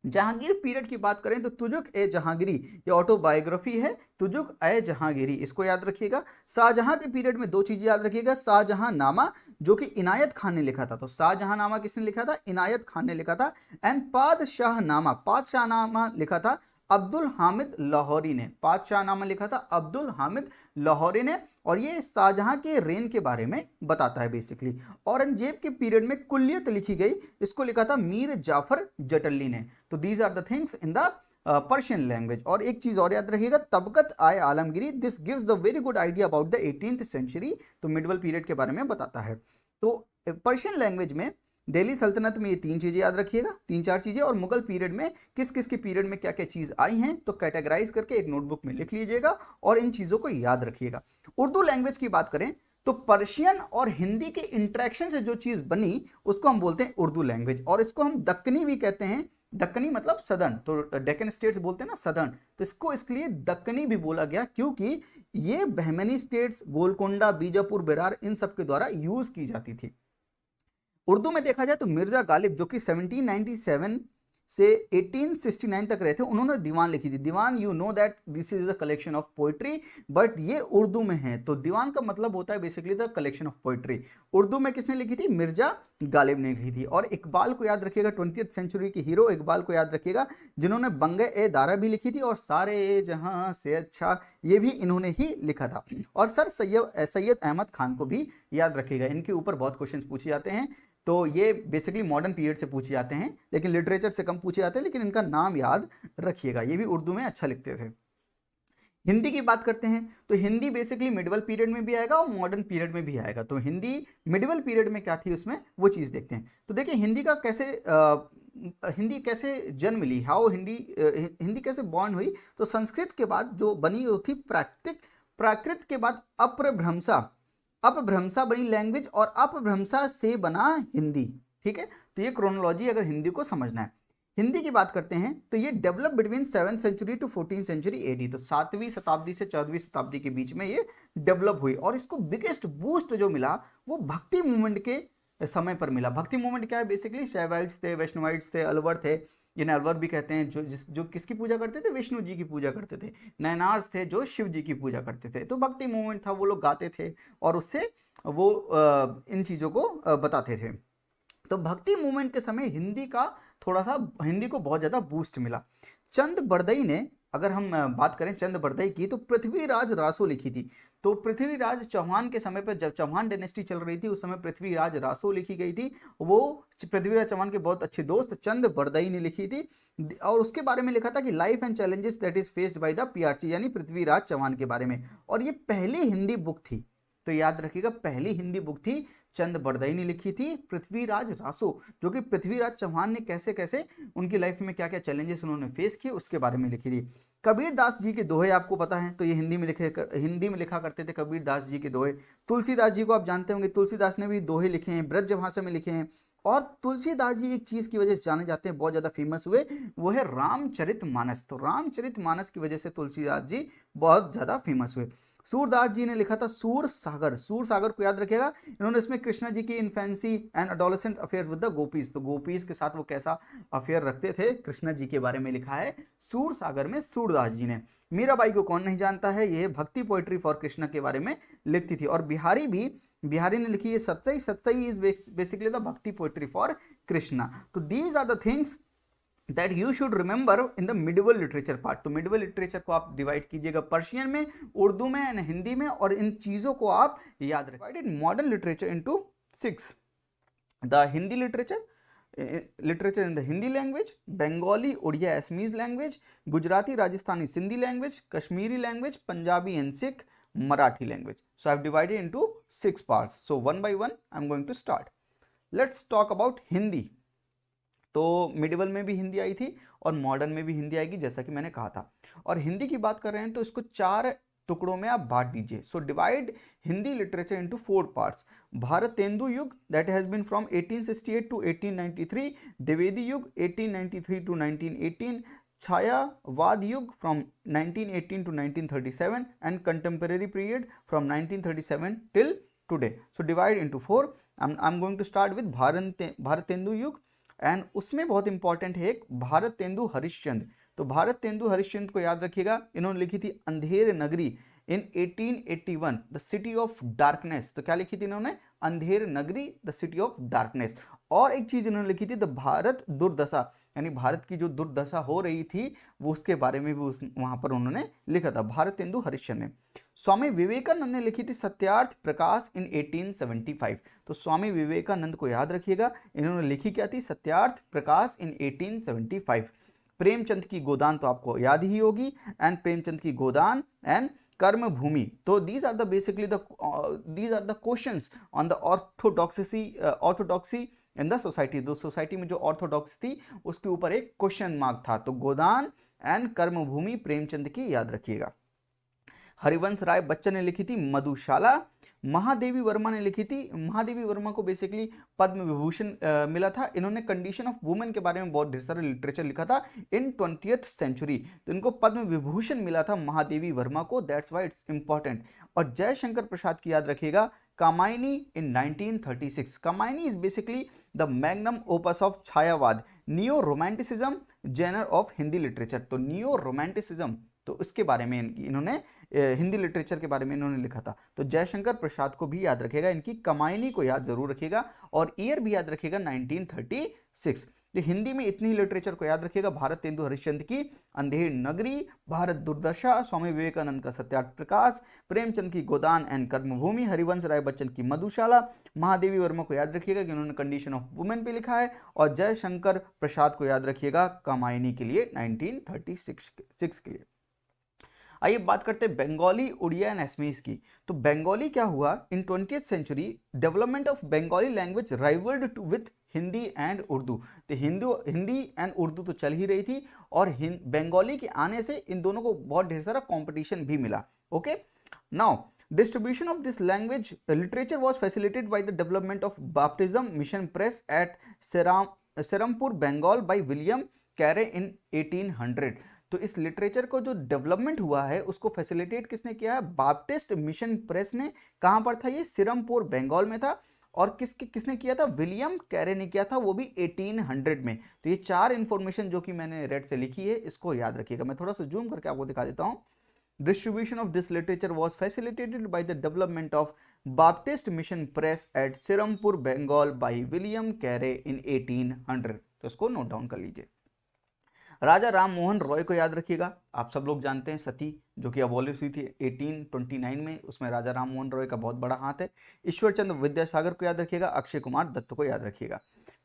जहांगीर पीरियड की बात करें तो तुजुक ए जहांगीरी, ये ऑटोबायोग्राफी है, तुजुक ए जहांगीरी, इसको याद रखिएगा। शाहजहां के पीरियड में दो चीजें याद रखिएगा। शाहजहां नामा जो कि इनायत खान ने लिखा था, तो शाहजहां नामा किसने लिखा था? इनायत खान ने लिखा था। एंड पादशाह नामा, पादशाह नामा लिखा था अब्दुल हामिद लाहौरी ने। पादशाह नामा लिखा था अब्दुल हामिद लाहौरी ने, और ये शाहजहां के रेन के बारे में बताता है बेसिकली। औरंगजेब के पीरियड में कुल्लियत लिखी गई, इसको लिखा था मीर जाफर जटली ने। तो these are the things in the Persian language. और एक चीज और याद रखिएगा, Tabaqat i Alamgiri, this gives the very good idea about the 18th century. तो मिडवल पीरियड के बारे में बताता है। तो पर्शियन लैंग्वेज में दिल्ली सल्तनत में ये तीन चीजें याद रखिएगा, तीन चार चीजें। और मुगल पीरियड में किस किस के पीरियड में क्या क्या चीज आई हैं, तो कैटेगराइज करके एक नोटबुक में लिख लीजिएगा और इन चीजों को याद रखिएगा। उर्दू लैंग्वेज की बात करें तो पर्शियन और हिंदी के इंटरेक्शन से जो चीज बनी उसको हम बोलते हैं उर्दू लैंग्वेज, और इसको हम दक्कनी भी कहते हैं। दक्कनी मतलब सदर्न, तो डेक्कन स्टेट्स बोलते हैं ना सदर्न, तो इसको इसके लिए दक्कनी भी बोला गया क्योंकि ये बहमनी स्टेट्स गोलकोंडा, बीजापुर, बेरार इन सब के द्वारा यूज की जाती थी। उर्दू में देखा जाए तो मिर्जा गालिब जो कि 1797 से 1869 तक रहे थे, उन्होंने दीवान लिखी थी। Diwan, you know that this is the collection of poetry, but ये उर्दू में है। तो दीवान का मतलब होता है basically the collection of poetry. Urdu में किसने लिखी थी? मिर्जा गालिब ने लिखी थी। और इकबाल को याद रखिएगा, 20th सेंचुरी की हीरो इकबाल को याद रखिएगा, जिन्होंने बंगे ए दारा भी लिखी थी, और सारे जहां से अच्छा ये भी इन्होंने ही लिखा था। और सर सैयद अहमद खान को भी याद रखिएगा, इनके ऊपर बहुत क्वेश्चंस पूछे जाते हैं। तो ये बेसिकली मॉडर्न पीरियड से पूछे जाते हैं, लेकिन लिटरेचर से कम पूछे जाते हैं, लेकिन इनका नाम याद रखिएगा, ये भी उर्दू में अच्छा लिखते थे। हिंदी की बात करते हैं तो हिंदी बेसिकली मिडवल पीरियड में भी आएगा और मॉडर्न पीरियड में भी आएगा। तो हिंदी मिडवल पीरियड में क्या थी उसमें, वो चीज़ देखते हैं। तो देखिए हिंदी का हिंदी कैसे जन्म ली, हाउ हिंदी कैसे बॉर्न हुई। तो संस्कृत के बाद जो बनी वो थी प्राकृत, प्राकृत के बाद अपभ्रंशा बनी लैंग्वेज, और अपभ्रंशा से बना हिंदी। ठीक है, तो ये क्रोनोलॉजी अगर हिंदी को समझना है। हिंदी की बात करते हैं तो ये develop between 7th century to 14th century AD. तो 7वीं शताब्दी से 14वीं शताब्दी के बीच में ये डेवलप हुई, और इसको बिगेस्ट बूस्ट जो मिला वो भक्ति मूवमेंट के समय पर मिला। भक्ति मूवमेंट क्या है? बेसिकली शैवाइट्स थे, वैष्णवाइट्स थे, अलवर थे, जिन्हें अलवर भी कहते हैं, जो किसकी पूजा करते थे? विष्णु जी की पूजा करते थे। नयनार्स थे जो शिव जी की पूजा करते थे। तो भक्ति मूवमेंट था, वो लोग गाते थे और उससे वो इन चीज़ों को बताते थे। तो भक्ति मूवमेंट के समय हिंदी को बहुत ज़्यादा बूस्ट मिला। चंद बरदई ने, अगर हम बात करें चंद बरदई की, तो पृथ्वीराज रासो लिखी थी। तो पृथ्वीराज चौहान के समय पर, जब चौहान डायनेस्टी चल रही थी, उस समय पृथ्वीराज रासो लिखी गई थी। वो पृथ्वीराज चौहान के बहुत अच्छे दोस्त चंद बरदई ने लिखी थी, और उसके बारे में लिखा था कि life and challenges that is faced by the PRC, यानी पृथ्वीराज चौहान के बारे में। और ये पहली हिंदी बुक थी, तो याद रखिएगा पहली हिंदी बुक थी, चंद बरदई ने लिखी थी, पृथ्वीराज रासो, जो कि पृथ्वीराज चौहान ने कैसे कैसे उनकी लाइफ में क्या क्या चैलेंजेस उन्होंने फेस किए उसके बारे में लिखी थी। कबीर दास जी के दोहे आपको पता है, तो ये हिंदी में लिखा करते थे कबीर दास जी के दोहे। तुलसीदास जी को आप जानते होंगे, तुलसीदास ने भी दोहे लिखे हैं, ब्रज भाषा में लिखे हैं। और तुलसीदास जी एक चीज की वजह से जाने जाते हैं, बहुत ज्यादा फेमस हुए, वो है रामचरितमानस। तो रामचरितमानस की वजह से तुलसीदास जी बहुत ज्यादा फेमस हुए। सूरदास जी ने लिखा था सूर सागर। सूर सागर को याद रखिएगा, इन्होंने इसमें कृष्णा जी की infancy and adolescent affair with the gopis, तो गोपीज के साथ वो कैसा अफेयर रखते थे कृष्णा जी के बारे में लिखा है सूर सागर में सूरदास जी ने। मीराबाई को कौन नहीं जानता है, ये भक्ति पोएट्री फॉर कृष्णा के बारे में लिखती थी। और बिहारी ने लिखी है Satsai. Satsai is basically the bhakti poetry for Krishna. तो these are the things that you should remember in the medieval literature part. तो मिडिवल लिटरेचर को आप डिवाइड कीजिएगा पर्शियन में, उर्दू में एंड हिंदी में, और इन चीजों को आप याद रखें। Divided modern literature into 6। The Hindi literature in the Hindi language, Bengali, Odia, Assamese language, Gujarati, Rajasthani, Sindhi language, Kashmiri language, Punjabi and Sikh, Marathi language. So I have divided into 6 parts. So one by one I am going to start. Let's talk about Hindi. तो मिडिवल में भी हिंदी आई थी और मॉडर्न में भी हिंदी आएगी जैसा कि मैंने कहा था। और हिंदी की बात कर रहे हैं तो इसको 4 टुकड़ों में आप बांट दीजिए। So divide Hindi literature into 4 parts. Bharatendu yug that has been from 1868 to 1893, Dwivedi yug 1893 to 1918, Chhayavad yug from 1918 to 1937 and contemporary period from 1937 till today. So divide into 4। I am going to start with Bharatendu yug, and उसमें बहुत इंपॉर्टेंट है एक भारतेंदु हरिश्चंद्र। तो भारतेंदु हरिश्चंद्र को याद रखिएगा, इन्होंने लिखी थी अंधेर नगरी इन 1881, द सिटी ऑफ डार्कनेस। तो क्या लिखी थी इन्होंने, Andher Nagari the city of darkness. और एक चीज इन्होंने लिखी थी द भारत दुर्दशा, यानी भारत की जो दुर्दशा हो रही थी वो उसके बारे में भी वहां पर उन्होंने लिखा था, भारतेंदु हरिश्चंद्र ने। स्वामी विवेकानंद ने लिखी थी सत्यार्थ प्रकाश इन 1875। तो स्वामी विवेकानंद को याद रखिएगा, इन्होंने लिखी क्या थी, सत्यार्थ प्रकाश इन 1875। प्रेमचंद की गोदान तो आपको याद ही होगी, एंड प्रेमचंद की गोदान एंड कर्म भूमि। तो these are the basically these are the questions on the orthodoxy in the society. तो सोसाइटी में जो ऑर्थोडॉक्स थी उसके ऊपर एक क्वेश्चन मार्क था। तो गोदान एंड कर्म भूमि प्रेमचंद की याद रखिएगा। हरिवंश राय बच्चन ने लिखी थी मधुशाला। महादेवी वर्मा ने लिखी थी, महादेवी वर्मा को बेसिकली पद्म विभूषण मिला था। इन्होंने कंडीशन ऑफ वुमेन के बारे में बहुत ढेर सारा लिटरेचर लिखा था इन 20th सेंचुरी। तो इनको पद्म विभूषण मिला था महादेवी वर्मा को, दैट्स वाई इट्स इंपॉर्टेंट। और जयशंकर प्रसाद की याद रखिएगा, Kamayani in 1936। Kamayani is basically the magnum opus of Chhayavad, neo romanticism genre of Hindi literature. तो नियो रोमांटिसिज्म, तो इसके बारे में इन्होंने हिंदी लिटरेचर के बारे में इन्होंने लिखा था। तो जयशंकर प्रसाद को भी याद रखिएगा, इनकी कामायनी को याद जरूर रखिएगा, और ईयर भी याद रखिएगा 1936। तो हिंदी में इतनी लिटरेचर को याद रखिएगा, भारतेंदु हरिश्चंद्र की अंधेर नगरी, भारत दुर्दशा, स्वामी विवेकानंद का सत्यार्थ प्रकाश, प्रेमचंद की गोदान एंड कर्मभूमि, हरिवंश राय बच्चन की मधुशाला, महादेवी वर्मा को याद रखिएगा कि उन्होंने कंडीशन ऑफ वुमेन पे लिखा है, और जयशंकर प्रसाद को याद रखिएगा कामायनी के लिए 1936 के लिए। आइए बात करते हैं बंगाली, उड़िया एंड असमीज की। तो बंगाली क्या हुआ, in 20th century development of Bengali language rivalled to with Hindi and Urdu. तो हिंदी एंड उर्दू तो चल ही रही थी, और बंगाली के आने से इन दोनों को बहुत ढेर सारा कॉम्पिटिशन भी मिला। Okay, now distribution of this language literature was facilitated by the development of baptism mission press at Serampur, Bengal by William Carey in 1800। तो इस लिटरेचर को जो डेवलपमेंट हुआ है उसको फैसिलिटेट किसने किया है, बाप्टिस्ट मिशन प्रेस ने। कहां पर था ये, सिरमपुर बंगाल में था। और किसने किया था, विलियम कैरे ने किया था, वो भी 1800 में। तो ये 4 इंफॉर्मेशन जो कि मैंने रेड से लिखी है इसको याद रखिएगा। मैं थोड़ा सा जूम करके आपको दिखा देता हूं। Distribution of this literature was facilitated by the development of Baptist Mission Press at Serampur, Bengal by William Carey in 1800। तो इसको नोट डाउन कर लीजिए। राजा राम मोहन रॉय को याद रखिएगा, आप सब लोग जानते हैं सती जो कि अबॉलिश हुई थी 1829 में, उसमें राजा राम मोहन रॉय का बहुत बड़ा हाथ है। ईश्वर चंद्र विद्यासागर को याद रखिएगा, अक्षय कुमार दत्त को याद रखिएगा।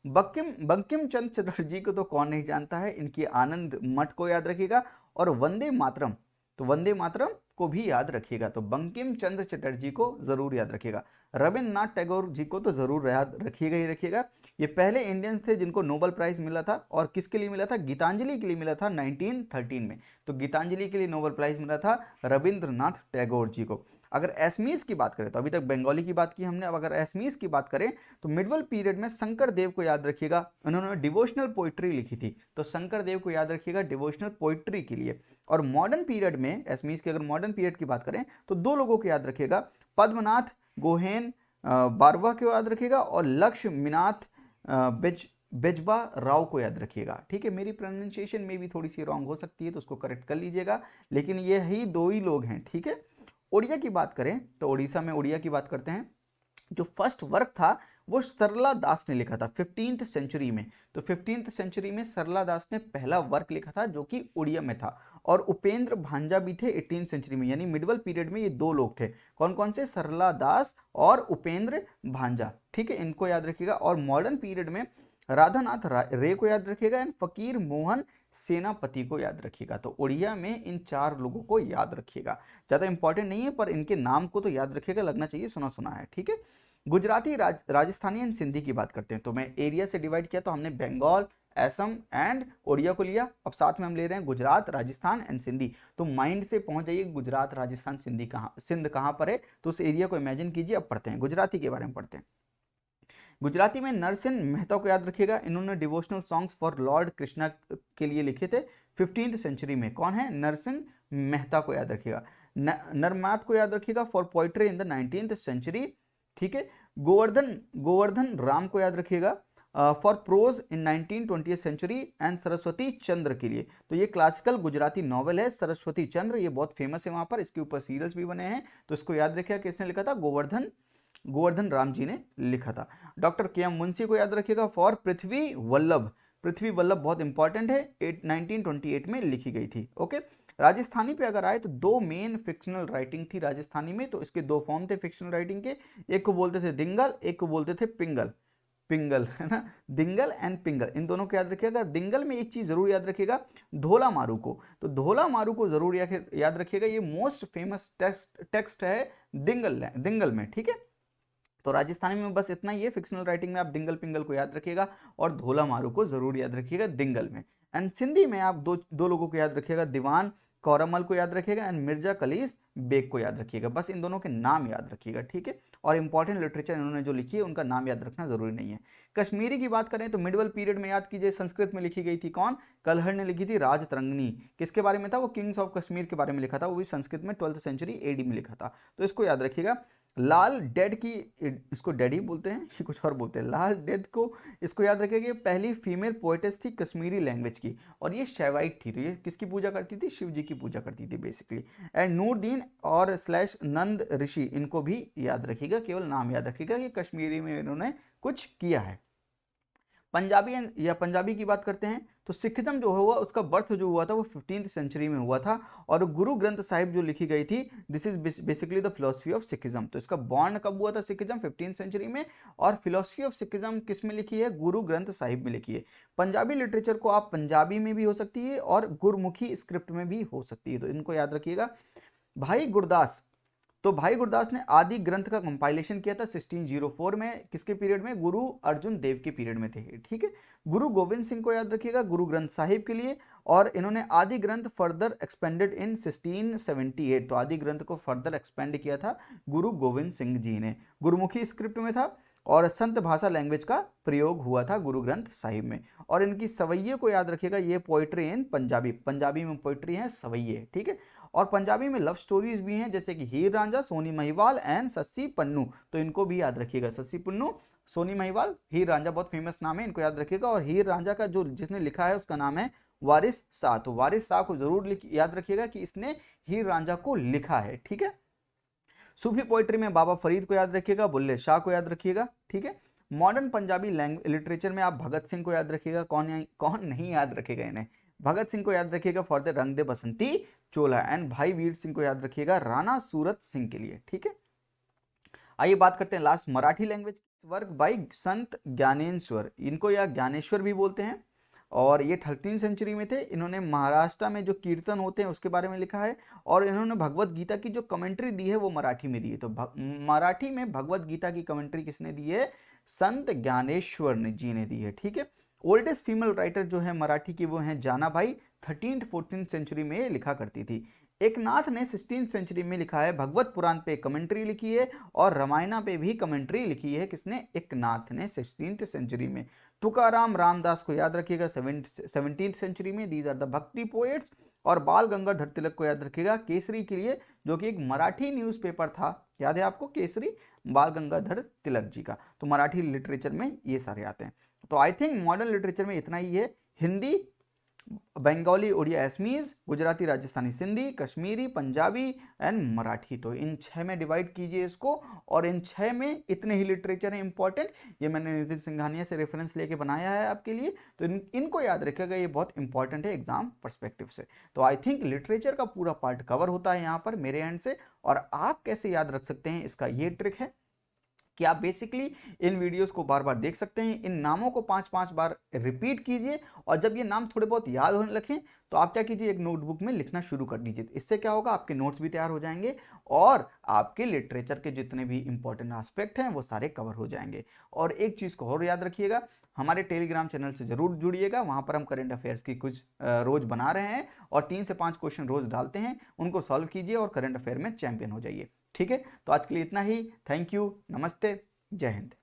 बंकिम चंद्र चटर्जी को तो कौन नहीं जानता है, इनकी आनंद मठ को याद रखिएगा। और वंदे मातरम, तो वंदे मातरम को भी याद रखिएगा। तो बंकिम चंद्र चटर्जी को जरूर याद रखिएगा। रविन्द्रनाथ टैगोर जी को तो जरूर याद रखिएगा ही रखिएगा। ये पहले इंडियंस थे जिनको नोबेल प्राइज मिला था, और किसके लिए मिला था, गीतांजलि के लिए मिला था 1913 में। तो गीतांजलि के लिए नोबेल प्राइज मिला था रविन्द्रनाथ टैगोर जी को। अगर एसमीज की बात करें तो अभी तक बंगाली की बात की हमने, अब अगर एसमीज की बात करें तो मिडवल पीरियड में शंकर देव को याद रखिएगा, उन्होंने डिवोशनल पोइट्री लिखी थी, तो शंकर देव को याद रखिएगा डिवोशनल पोइट्री के लिए। और मॉडर्न पीरियड में एसमीज की अगर मॉडर्न पीरियड की बात करें तो दो लोगों को याद रखिएगा, पद्मनाथ गोहेन बारवा को याद रखिएगा और लक्ष्मीनाथ बेजबा राव को याद रखिएगा। ठीक है, मेरी प्रोनाउंसिएशन में भी थोड़ी सी रॉन्ग हो सकती है तो उसको करेक्ट कर लीजिएगा, लेकिन यही दो ही लोग हैं। ठीक है, ओडिया की बात करें तो उड़ीसा में ओडिया की बात करते हैं। जो फर्स्ट वर्क था वो सरला दास ने लिखा था 15th सेंचुरी में, तो 15th सेंचुरी में सरला दास ने पहला वर्क लिखा था जो कि उड़िया में था। और उपेंद्र भांजा भी थे 18th सेंचुरी में, यानी मिडवल पीरियड में ये दो लोग थे, कौन कौन से, सरला दास और उपेंद्र भांजा। ठीक है, इनको याद रखिएगा। और मॉडर्न पीरियड में राधानाथ रे को याद रखिएगा एंड फकीर मोहन सेनापति को याद रखिएगा। तो उड़िया में इन चार लोगों को याद रखिएगा, ज़्यादा इंपॉर्टेंट नहीं है पर इनके नाम को तो याद रखिएगा, लगना चाहिए सुना सुना है। ठीक है, गुजराती, राजस्थानी एंड सिंधी की बात करते हैं। तो मैं एरिया से डिवाइड किया, तो हमने बंगाल, असम एंड ओडिया को लिया। अब साथ में हम ले रहे हैं गुजरात, राजस्थान एंड सिंधी। तो माइंड से पहुंच जाइए गुजरात, राजस्थान, सिंध कहाँ पर है, तो उस एरिया को इमेजिन कीजिए। अब पढ़ते हैं गुजराती के बारे में पढ़ते हैं। गुजराती में नरसिंह मेहता को याद रखिएगा, इन्होंने devotional songs for Lord Krishna के लिए लिखे थे 15th सेंचुरी में। कौन है, नरसिंह मेहता को याद रखिएगा। नरमात को याद रखिएगा for poetry in the 19th century. ठीक है, गोवर्धन राम को याद रखिएगा for prose in 1920th century and Saraswati Chandra के लिए। तो ये क्लासिकल गुजराती नॉवल है सरस्वती चंद्र, ये बहुत फेमस है वहां पर, इसके ऊपर सीरियल्स भी बने हैं। तो इसको याद रखिएगा, किसने लिखा था, गोवर्धन राम जी ने लिखा था। डॉक्टर के एम मुंशी को याद रखिएगा फॉर पृथ्वी वल्लभ बहुत इंपॉर्टेंट है, 1928 में लिखी गई थी। ओके, राजस्थानी पे अगर आए तो दो मेन फिक्शनल राइटिंग थी राजस्थानी में, तो इसके दो फॉर्म थे फिक्शनल राइटिंग के, एक को बोलते थे दिंगल, एक को बोलते थे पिंगल है ना, दिंगल एंड पिंगल, इन दोनों को याद रखिएगा। दिंगल में एक चीज जरूर याद रखिएगा, धोला मारू को, तो धोला मारू को जरूर याद रखिएगा, ये मोस्ट फेमस टेक्स्ट है दिंगल में। ठीक है, तो राजस्थानी में बस इतना ही है, फिक्शनल राइटिंग में आप दिंगल पिंगल को याद रखिएगा और धोला मारू को जरूर याद रखिएगा दिंगल में। एंड सिंधी में आप दो लोगों को याद रखिएगा, दीवान कौरमल को याद रखिएगा एंड मिर्जा कलीस बेग को याद रखिएगा, बस इन दोनों के नाम याद रखिएगा। ठीक है, और इंपॉर्टेंट लिटरेचर इन्होंने जो लिखी है उनका नाम याद रखना जरूरी नहीं है। कश्मीरी की बात करें तो मिडवल पीरियड में याद कीजिए, संस्कृत में लिखी गई थी, कौन, कलहर ने लिखी थी राजतरंगिणी। किसके बारे में था, वो किंग्स ऑफ कश्मीर के बारे में लिखा था, वो भी संस्कृत में 12th सेंचुरी एडी में लिखा था, तो इसको याद रखिएगा। लाल डेड की, इसको डेड ही बोलते हैं कि कुछ और बोलते हैं, लाल डेड को इसको याद रखिएगा, पहली फीमेल पोएटेस थी कश्मीरी लैंग्वेज की, और ये शैवाइट थी, तो ये किसकी पूजा करती थी, शिव जी की पूजा करती थी बेसिकली। एंड नूरदीन और / नंद ऋषि, इनको भी याद रखिएगा, केवल नाम याद रखिएगा कि कश्मीरी में इन्होंने कुछ किया है। पंजाबी की बात करते हैं तो सिखिज्म जो हुआ उसका बर्थ जो हुआ था वो 15th सेंचुरी में हुआ था, और गुरु ग्रंथ साहिब जो लिखी गई थी, this is basically the philosophy of Sikhism. तो इसका बॉर्न कब हुआ था सिखिज्म, 15th सेंचुरी में, और फिलोसफी ऑफ सिखिज्म किस में लिखी है, गुरु ग्रंथ साहिब में लिखी है। पंजाबी लिटरेचर को आप पंजाबी में भी हो सकती है और गुरमुखी स्क्रिप्ट में भी हो सकती है, तो इनको याद रखिएगा। भाई गुरदास ने आदि ग्रंथ का कंपाइलेशन किया था 1604 में, किसके पीरियड में, गुरु अर्जुन देव के पीरियड में थे। ठीक है, गुरु गोविंद सिंह को याद रखिएगा गुरु ग्रंथ साहिब के लिए, और इन्होंने आदि ग्रंथ फर्दर एक्सपेंडेड इन 1678, तो आदि ग्रंथ को फर्दर एक्सपेंड किया था गुरु गोविंद सिंह जी ने, गुरुमुखी स्क्रिप्ट में था, और संत भाषा लैंग्वेज का प्रयोग हुआ था गुरु ग्रंथ साहिब में। और इनकी सवैये को याद रखिएगा, ये पोइट्री इन पंजाबी में पोइट्री है सवैये। ठीक है, और पंजाबी में लव स्टोरीज भी हैं, जैसे कि हीर रांझा, सोनी महिवाल एंड सस्सी पन्नू, तो इनको भी याद रखिएगा, सस्सी पन्नू, सोनी महिवाल, हीर रांझा बहुत फेमस नाम है, इनको याद रखिएगा। और हीर रांझा का जो जिसने लिखा है उसका नाम है वारिस शाह, तो वारिस शाह को जरूर याद रखिएगा कि इसने हीर रांझा को लिखा है। ठीक है, सूफी पोइट्री में बाबा फरीद को याद रखिएगा, बुल्ले शाह को याद रखिएगा। ठीक है, मॉडर्न पंजाबी लिटरेचर में आप भगत सिंह को याद रखिएगा, कौन नहीं याद रखेगा इन्हें, भगत सिंह को याद रखिएगा फॉर द रंग दे बसंती चोला, एंड भाई वीर सिंह को याद रखिएगा राणा सूरत सिंह के लिए। ठीक है, आइए बात करते हैं last Marathi language, work by संत ज्ञानेश्वर, इनको या ज्ञानेश्वर भी बोलते हैं, और ये 13th सेंचुरी में थे। इन्होंने महाराष्ट्र में जो कीर्तन होते हैं उसके बारे में लिखा है, और इन्होंने भगवत गीता की जो कमेंट्री दी है वो मराठी में दी है। तो मराठी में भगवत गीता की कमेंट्री किसने दी है, संत ज्ञानेश्वर जी ने दी है। ठीक है, ओल्डेस्ट फीमेल राइटर जो है मराठी की वो हैं जानाबाई, 13th 14th सेंचुरी में लिखा करती थी। एकनाथ ने 16th सेंचुरी में लिखा है, भगवत पुराण पे कमेंट्री लिखी है और रामायणा पे भी कमेंट्री लिखी है। किसने? एकनाथ ने 16th सेंचुरी में। तुकाराम रामदास को याद रखिएगा 17th सेंचुरी में। दीज आर द भक्ति पोएट्स। और बाल गंगाधर तिलक को याद रखिएगा केसरी के लिए, जो कि एक मराठी न्यूज़पेपर था, याद है आपको केसरी, बाल गंगाधर तिलक जी का। तो मराठी लिटरेचर में ये सारे आते हैं। तो आई थिंक मॉडर्न लिटरेचर में इतना ही है। हिंदी, बंगाली, उड़िया, असमीज, गुजराती, राजस्थानी, सिंधी, कश्मीरी, पंजाबी एंड मराठी। तो इन 6 में डिवाइड कीजिए इसको, और इन 6 में इतने ही लिटरेचर है इंपॉर्टेंट। ये मैंने नितिन सिंघानिया से रेफरेंस लेके बनाया है आपके लिए, तो इनको याद रखिएगा, ये बहुत इंपॉर्टेंट है एग्जाम पर्सपेक्टिव से। तो आई थिंक लिटरेचर का पूरा पार्ट कवर होता है यहाँ पर मेरे एंड से। और आप कैसे याद रख सकते हैं, इसका ये ट्रिक है कि आप बेसिकली इन वीडियोस को बार बार देख सकते हैं, इन नामों को 5-5 बार रिपीट कीजिए, और जब ये नाम थोड़े बहुत याद होने लगे तो आप क्या कीजिए, एक नोटबुक में लिखना शुरू कर दीजिए। इससे क्या होगा, आपके नोट्स भी तैयार हो जाएंगे और आपके लिटरेचर के जितने भी इंपॉर्टेंट एस्पेक्ट हैं वो सारे कवर हो जाएंगे। और एक चीज़ को और याद रखिएगा, हमारे टेलीग्राम चैनल से जरूर जुड़िएगा, वहाँ पर हम करंट अफेयर्स की कुछ रोज बना रहे हैं और 3 से 5 क्वेश्चन रोज डालते हैं, उनको सॉल्व कीजिए और करंट अफेयर में चैंपियन हो जाइए। ठीक है, तो आज के लिए इतना ही। थैंक यू, नमस्ते, जय हिंद।